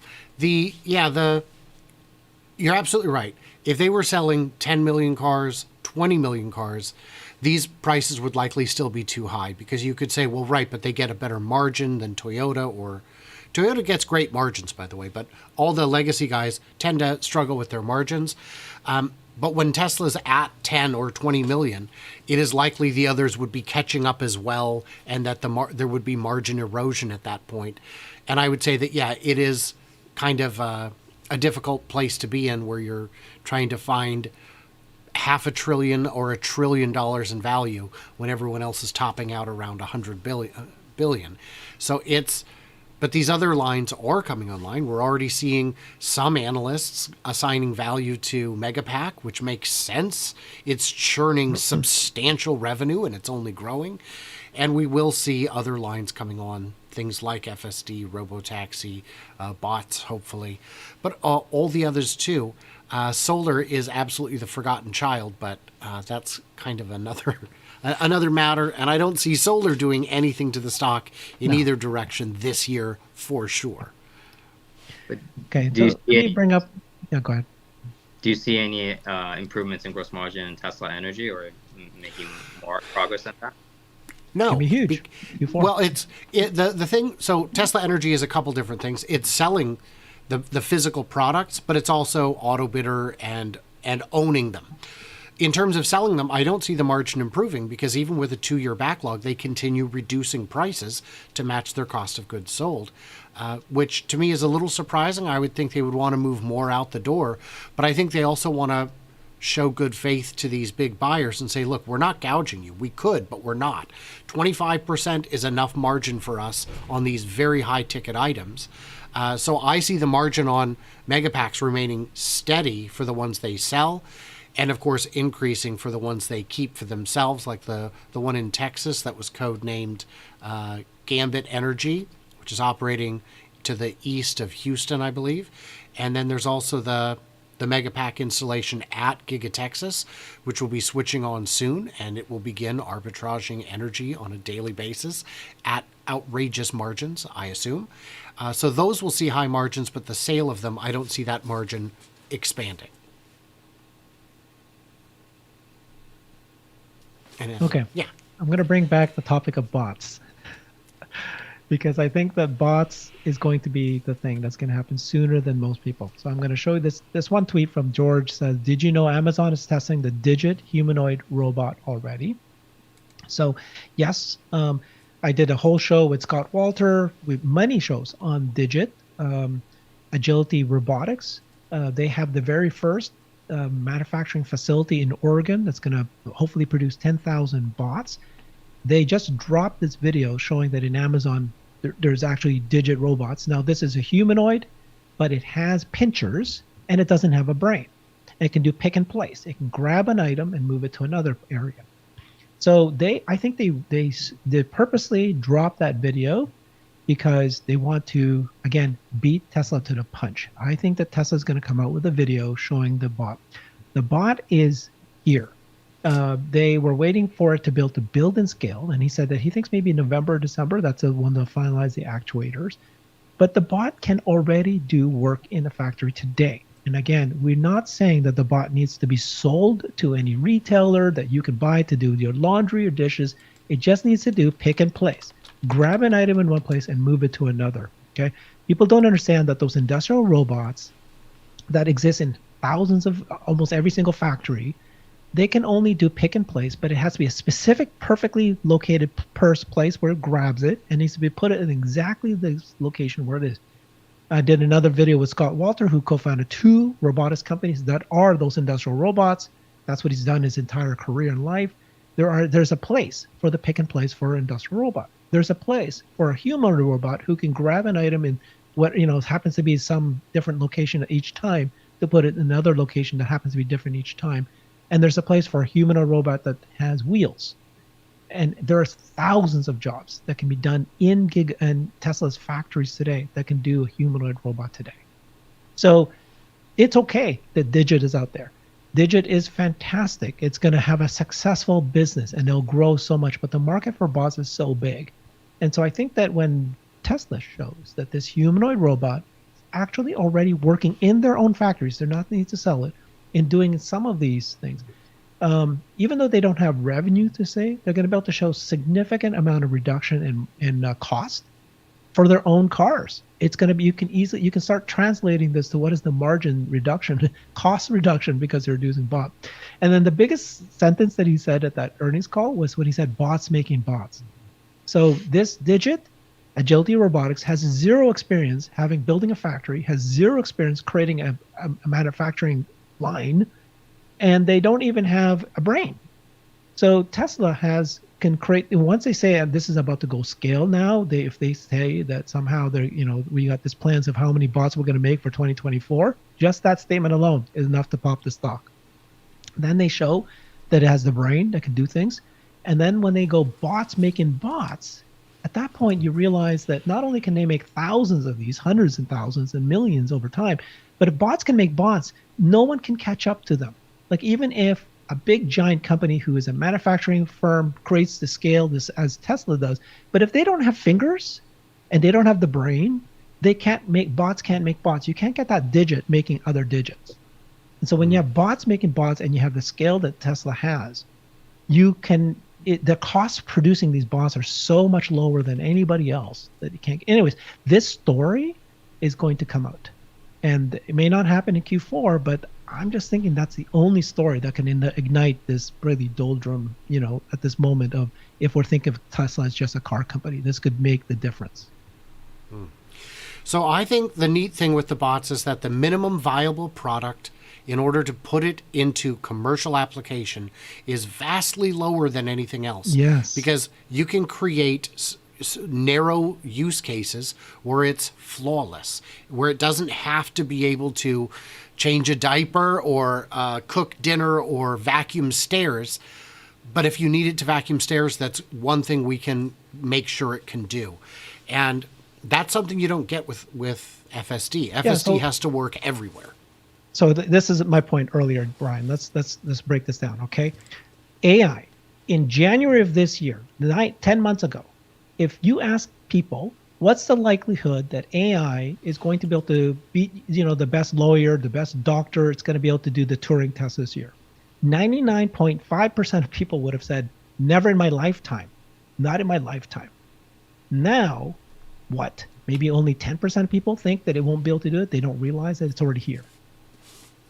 absolutely right. If they were selling 10 million cars, 20 million cars, these prices would likely still be too high, because you could say, well, right, but they get a better margin than Toyota, or Toyota gets great margins, by the way, but all the legacy guys tend to struggle with their margins. But when Tesla's at 10 or 20 million, it is likely the others would be catching up as well, and that there would be margin erosion at that point. And I would say that, yeah, it is kind of a difficult place to be in, where you're trying to find $500 billion or $1 trillion in value when everyone else is topping out around 100 billion. So but these other lines are coming online. We're already seeing some analysts assigning value to Megapack, which makes sense. It's churning substantial revenue, and it's only growing. And we will see other lines coming on, things like FSD, Robotaxi, bots, hopefully. But all the others too. Solar is absolutely the forgotten child, but that's kind of another matter, and I don't see solar doing anything to the stock in either direction this year for sure. Okay, so let me bring up. Yeah, go ahead. Do you see any improvements in gross margin in Tesla Energy, or making more progress than that? No, it's gonna be huge. Well, the thing. So Tesla Energy is a couple different things. It's selling the physical products, but it's also auto bidder and owning them. In terms of selling them, I don't see the margin improving, because even with a 2-year backlog, they continue reducing prices to match their cost of goods sold, which to me is a little surprising. I would think they would want to move more out the door, but I think they also want to show good faith to these big buyers and say, look, we're not gouging you. We could, but we're not. 25% is enough margin for us on these very high ticket items. So I see the margin on Megapacks remaining steady for the ones they sell, and of course increasing for the ones they keep for themselves, like the one in Texas that was codenamed Gambit Energy, which is operating to the east of Houston, I believe. And then there's also the Megapack installation at Giga Texas, which will be switching on soon, and it will begin arbitraging energy on a daily basis at outrageous margins, I assume. So those will see high margins, but the sale of them, I don't see that margin expanding. Okay. Yeah. I'm going to bring back the topic of bots, because I think that bots is going to be the thing that's going to happen sooner than most people. So I'm going to show you this one tweet from George. Says, did you know Amazon is testing the Digit humanoid robot already? So yes, I did a whole show with Scott Walter, with many shows on Digit, Agility Robotics. They have the very first manufacturing facility in Oregon that's going to hopefully produce 10,000 bots. They just dropped this video showing that in Amazon there's actually Digit robots. Now this is a humanoid, but it has pinchers and it doesn't have a brain. It can do pick and place. It can grab an item and move it to another area. So I think they purposely dropped that video because they want to, again, beat Tesla to the punch. I think that Tesla's going to come out with a video showing the bot. The bot is here. They were waiting for it to build and scale, and he said that he thinks maybe November or December, that's when they'll finalize the actuators. But the bot can already do work in the factory today. And again, we're not saying that the bot needs to be sold to any retailer that you can buy to do your laundry or dishes. It just needs to do pick and place. Grab an item in one place and move it to another. Okay. People don't understand that those industrial robots that exist in thousands of almost every single factory, they can only do pick and place, but it has to be a specific, perfectly located place where it grabs it and needs to be put in exactly the location where it is. I did another video with Scott Walter, who co-founded 2 robotics companies that are those industrial robots. That's what he's done his entire career in life. There's a place for the pick and place for an industrial robot. There's a place for a human robot who can grab an item in what happens to be some different location at each time to put it in another location that happens to be different each time. And there's a place for a humanoid robot that has wheels. And there are thousands of jobs that can be done in Tesla's factories today that can do a humanoid robot today. So it's okay that Digit is out there. Digit is fantastic. It's going to have a successful business and it'll grow so much, but the market for bots is so big. And so I think that when Tesla shows that this humanoid robot is actually already working in their own factories, they're not needing to sell it, in doing some of these things, even though they don't have revenue to say, they're going to be able to show significant amount of reduction in cost for their own cars. It's going to be, you can start translating this to what is the margin reduction, cost reduction, because they're using bot. And then the biggest sentence that he said at that earnings call was when he said bots making bots. So this Digit, Agility Robotics, has zero experience building a factory, has zero experience creating a manufacturing line, and they don't even have a brain. So Tesla can create, once they say this is about to go scale now, if they say that somehow we got this plans of how many bots we're going to make for 2024, just that statement alone is enough to pop the stock. Then they show that it has the brain that can do things. And then when they go bots making bots, at that point you realize that not only can they make thousands of these, hundreds and thousands and millions over time, but if bots can make bots, no one can catch up to them. Like even if a big giant company who is a manufacturing firm creates the scale this as Tesla does, but if they don't have fingers and they don't have the brain, bots can't make bots. You can't get that Digit making other digits. And so when you have bots making bots and you have the scale that Tesla has, the cost of producing these bots are so much lower than anybody else that you can't. Anyways, this story is going to come out. And it may not happen in Q4, but I'm just thinking that's the only story that can ignite this really doldrum, at this moment of, if we're thinking of Tesla as just a car company, this could make the difference. So I think the neat thing with the bots is that the minimum viable product, in order to put it into commercial application, is vastly lower than anything else. Yes. Because you can create narrow use cases where it's flawless, where it doesn't have to be able to change a diaper or cook dinner or vacuum stairs. But if you need it to vacuum stairs, that's one thing we can make sure it can do. And that's something you don't get with FSD. FSD has to work everywhere. So this is my point earlier, Brian. Let's break this down, okay? AI, in January of this year, 10 months ago, if you ask people, what's the likelihood that AI is going to be able to beat, the best lawyer, the best doctor, it's going to be able to do the Turing test this year? 99.5% of people would have said, never in my lifetime, not in my lifetime. Now, what? Maybe only 10% of people think that it won't be able to do it. They don't realize that it's already here.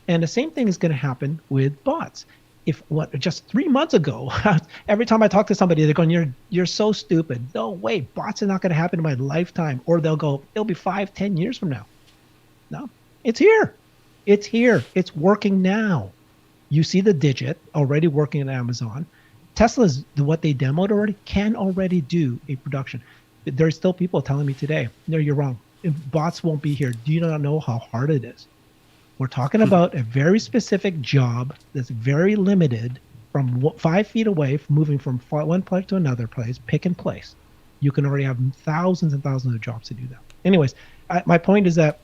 And the same thing is going to happen with bots. if what just 3 months ago, every time I talk to somebody, they're going, you're so stupid. No way, bots are not going to happen in my lifetime. Or they'll go, it'll be 5, 10 years from now. No, it's here. It's here. It's working now. You see the digit already working at Amazon. Tesla's what they demoed already can already do a production. There's still people telling me today, no, you're wrong. Bots won't be here. Do you not know how hard it is? We're talking about a very specific job that's very limited from 5 feet away, from moving from one place to another place, pick and place. You can already have thousands and thousands of jobs to do that. Anyways, my point is that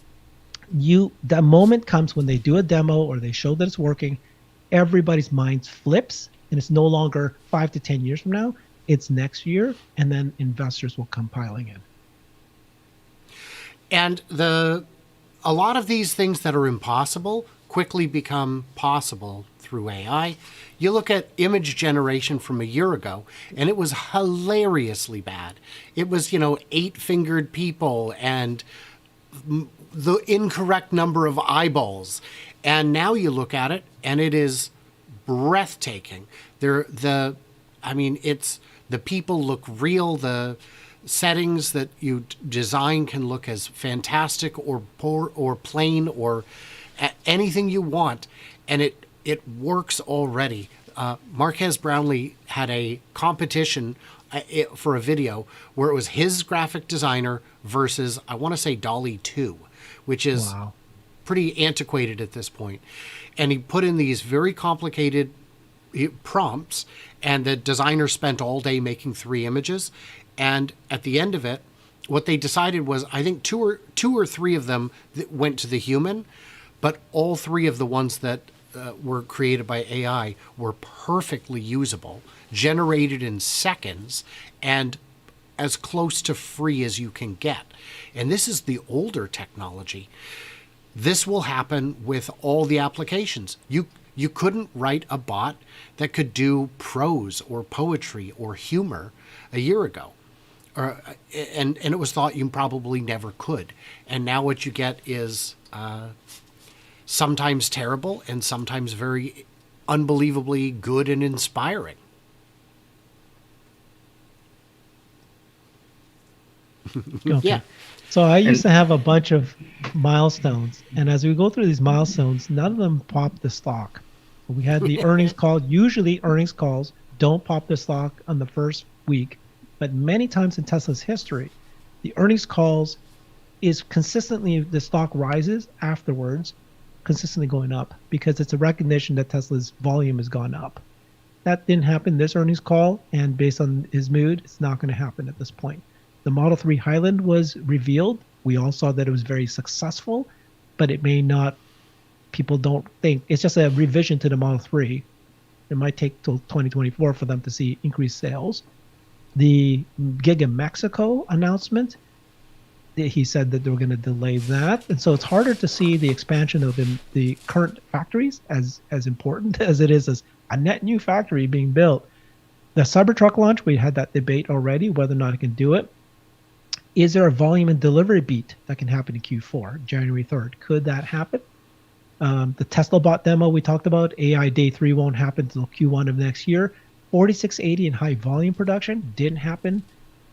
the moment comes when they do a demo or they show that it's working, everybody's minds flips, and it's no longer 5 to 10 years from now. It's next year, and then investors will come piling in. And a lot of these things that are impossible quickly become possible through AI. You look at image generation from a year ago, and it was hilariously bad. It was, 8-fingered people and the incorrect number of eyeballs. And now you look at it, and it is breathtaking. The people look real. The settings that you design can look as fantastic or poor or plain or anything you want, and it works already. Marques Brownlee had a competition for a video where it was his graphic designer versus, I want to say, Dolly 2, which is pretty antiquated at this point. And he put in these very complicated prompts, and the designer spent all day making 3 images. And at the end of it, what they decided was, I think two or three of them that went to the human, but all 3 of the ones that were created by AI were perfectly usable, generated in seconds, and as close to free as you can get. And this is the older technology. This will happen with all the applications. You couldn't write a bot that could do prose or poetry or humor a year ago. And it was thought you probably never could. And now what you get is sometimes terrible and sometimes very unbelievably good and inspiring. Okay. Yeah. So I used to have a bunch of milestones, and as we go through these milestones, none of them pop the stock. We had the earnings call. Usually earnings calls don't pop the stock on the first week, but many times in Tesla's history, the earnings calls is consistently, the stock rises afterwards, consistently going up, because it's a recognition that Tesla's volume has gone up. That didn't happen this earnings call, and based on his mood, it's not going to happen at this point. The Model 3 Highland was revealed. We all saw that it was very successful, but it may not, people don't think, it's just a revision to the Model 3. It might take till 2024 for them to see increased sales. The Giga Mexico announcement, he said that they were going to delay that. And so it's harder to see the expansion of the current factories as important as it is as a net new factory being built. The Cybertruck launch, we had that debate already, whether or not it can do it. Is there a volume and delivery beat that can happen in Q4, January 3rd? Could that happen? The Tesla bot demo we talked about, AI Day 3 won't happen until Q1 of next year. 4680 in high volume production didn't happen,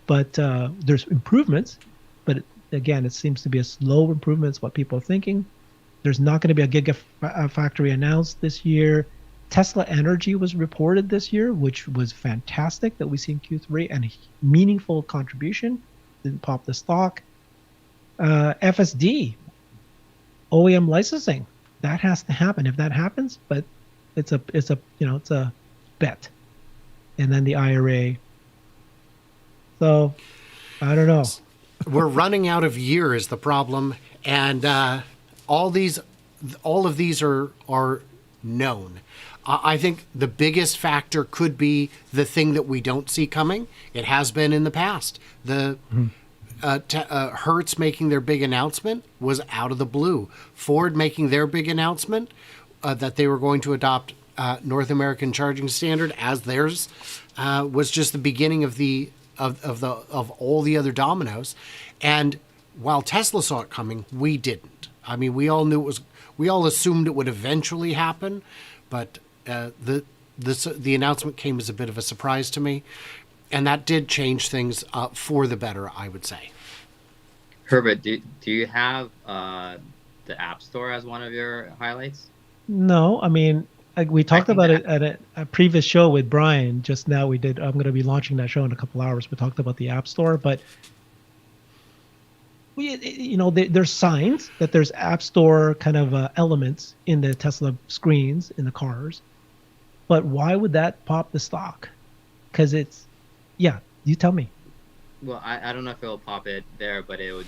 but there's improvements. But again, it seems to be a slow improvement. It's what people are thinking. There's not going to be a gigafactory announced this year. Tesla Energy was reported this year, which was fantastic that we see in Q3, and a meaningful contribution. Didn't pop the stock. FSD, OEM licensing, that has to happen if that happens, but it's a bet. And then the IRA. So I don't know. We're running out of year is the problem, and all of these are known. I think the biggest factor could be the thing that we don't see coming. It has been in the past. The Hertz making their big announcement was out of the blue. Ford making their big announcement that they were going to adopt North American charging standard as theirs was just the beginning of all the other dominoes. And while Tesla saw it coming, we didn't. I mean, we all assumed it would eventually happen, but the announcement came as a bit of a surprise to me, and that did change things for the better, I would say. Herbert, do you have the App Store as one of your highlights? No, I mean, we talked think about that- it at a previous show with Brian. Just now, we did. I'm going to be launching that show in a couple hours. We talked about the App Store, but there's signs that there's App Store kind of elements in the Tesla screens in the cars. But why would that pop the stock? Because yeah, you tell me. Well, I don't know if it'll pop it there, but it would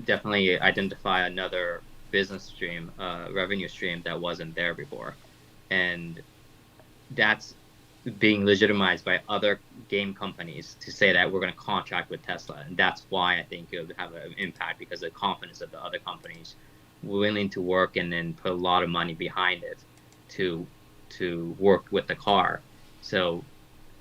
definitely identify another business stream, revenue stream that wasn't there before. And that's being legitimized by other game companies to say that we're going to contract with Tesla. And that's why I think it would have an impact, because of the confidence of the other companies willing to work and then put a lot of money behind it to work with the car. So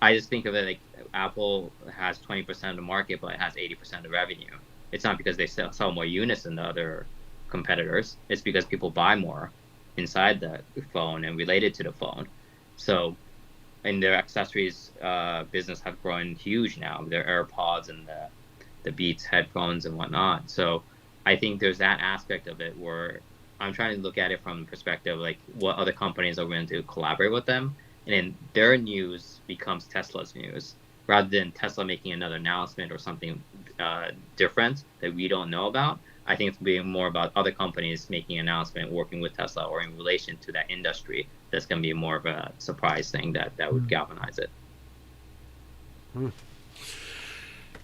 I just think of it like Apple has 20% of the market, but it has 80% of the revenue. It's not because they sell more units than the other competitors. It's because people buy more inside the phone and related to the phone. So, and their accessories business have grown huge now. Their AirPods and the Beats headphones and whatnot. So I think there's that aspect of it where I'm trying to look at it from the perspective like what other companies are going to collaborate with them, and then their news becomes Tesla's news rather than Tesla making another announcement or something different that we don't know about. I think it's being more about other companies making an announcement, working with Tesla, or in relation to that industry. That's going to be more of a surprise thing that would galvanize it.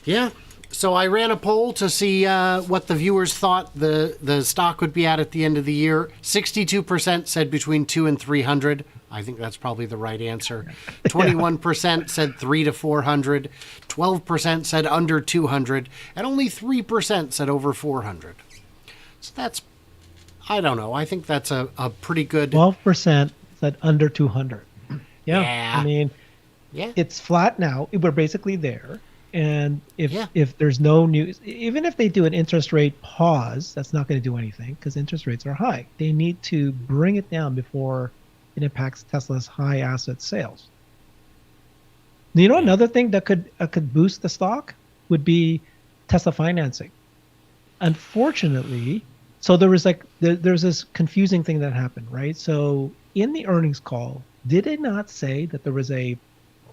Yeah. So I ran a poll to see what the viewers thought the stock would be at the end of the year. 62% said between 200 and 300. I think that's probably the right answer. 21% said 300 to 400. 12% said under 200, and only 3% said over 400. So that's, I don't know. I think that's a pretty good. 12% said under 200. Yeah. I mean, Yeah. it's flat now. We're basically there. And Yeah. if there's no news, even if they do an interest rate pause, that's not going to do anything because interest rates are high. They need to bring it down before it impacts Tesla's high asset sales. You know, another thing that could boost the stock would be Tesla financing. Unfortunately, so there's this confusing thing that happened, right? So in the earnings call, did it not say that there was a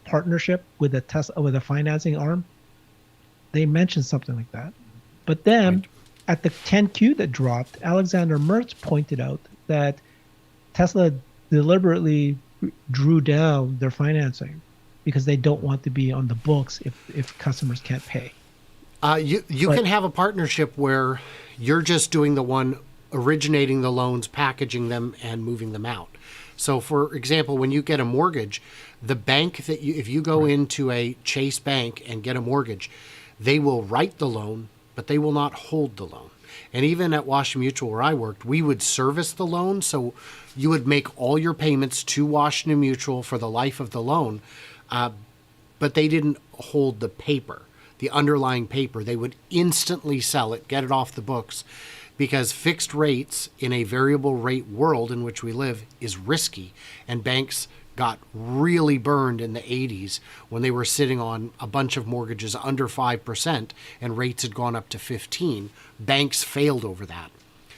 partnership with a financing arm? They mentioned something like that. But then at the 10Q that dropped, Alexander Mertz pointed out that Tesla deliberately drew down their financing because they don't want to be on the books if customers can't pay. You can have a partnership where you're just doing the one originating the loans, packaging them, and moving them out. So, for example, when you get a mortgage, the bank if you go into a Chase bank and get a mortgage, they will write the loan, but they will not hold the loan. And even at Washington Mutual, where I worked, we would service the loan. So you would make all your payments to Washington Mutual for the life of the loan, but they didn't hold the paper, the underlying paper. They would instantly sell it, get it off the books, because fixed rates in a variable rate world in which we live is risky. And banks got really burned in the 80s when they were sitting on a bunch of mortgages under 5% and rates had gone up to 15. Banks failed over that.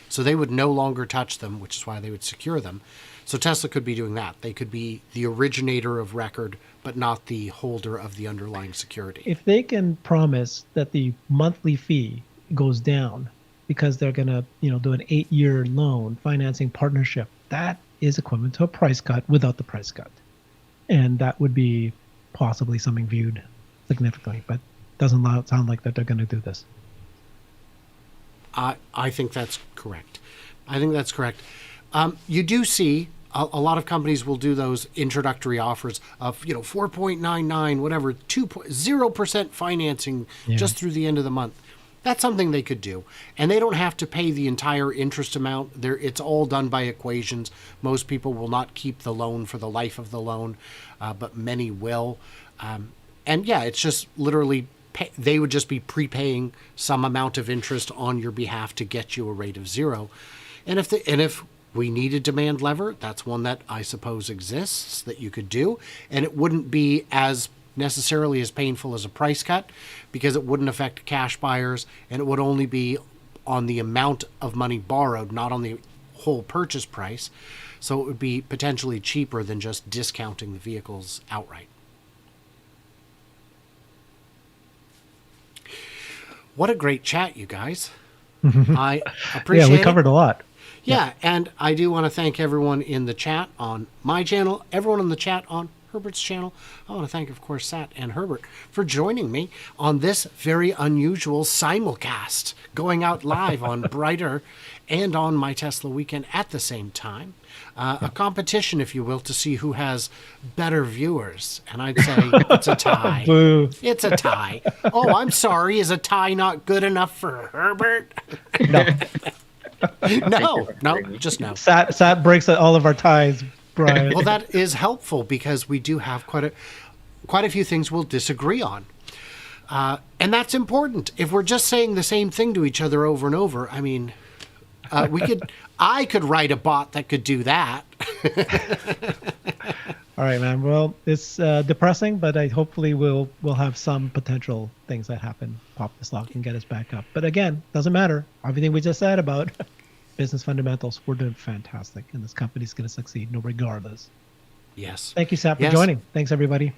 So they would no longer touch them, which is why they would secure them. So Tesla could be doing that. They could be the originator of record, but not the holder of the underlying security. If they can promise that the monthly fee goes down because they're going to, do an 8-year loan financing partnership, that is equivalent to a price cut without the price cut. And that would be possibly something viewed significantly, but doesn't sound like that they're going to do this. I think that's correct. You do see a lot of companies will do those introductory offers of 4.99 whatever 0% financing just through the end of the month. That's something they could do, and they don't have to pay the entire interest amount. It's all done by equations. Most people will not keep the loan for the life of the loan, but many will. It's just literally they would just be prepaying some amount of interest on your behalf to get you a rate of 0. And if we need a demand lever. That's one that I suppose exists that you could do. And it wouldn't be as necessarily as painful as a price cut because it wouldn't affect cash buyers, and it would only be on the amount of money borrowed, not on the whole purchase price. So it would be potentially cheaper than just discounting the vehicles outright. What a great chat, you guys. I appreciate it. Yeah, we covered a lot. Yeah, and I do want to thank everyone in the chat on my channel, everyone in the chat on Herbert's channel. I want to thank, of course, Sat and Herbert for joining me on this very unusual simulcast, going out live on Brighter and on My Tesla Weekend at the same time. A competition, if you will, to see who has better viewers. And I'd say it's a tie. Boo. It's a tie. Oh, I'm sorry. Is a tie not good enough for Herbert? No. No, just no. Sat breaks all of our ties, Brian. Well, that is helpful because we do have quite a few things we'll disagree on. And that's important. If we're just saying the same thing to each other over and over, I mean, I could write a bot that could do that. All right, man. Well, it's depressing, but hopefully we'll have some potential things that happen, pop this lock and get us back up. But again, doesn't matter. Everything we just said about business fundamentals, we're doing fantastic, and this company's going to succeed, no regardless. Yes. Thank you, Sat, for joining. Thanks, everybody.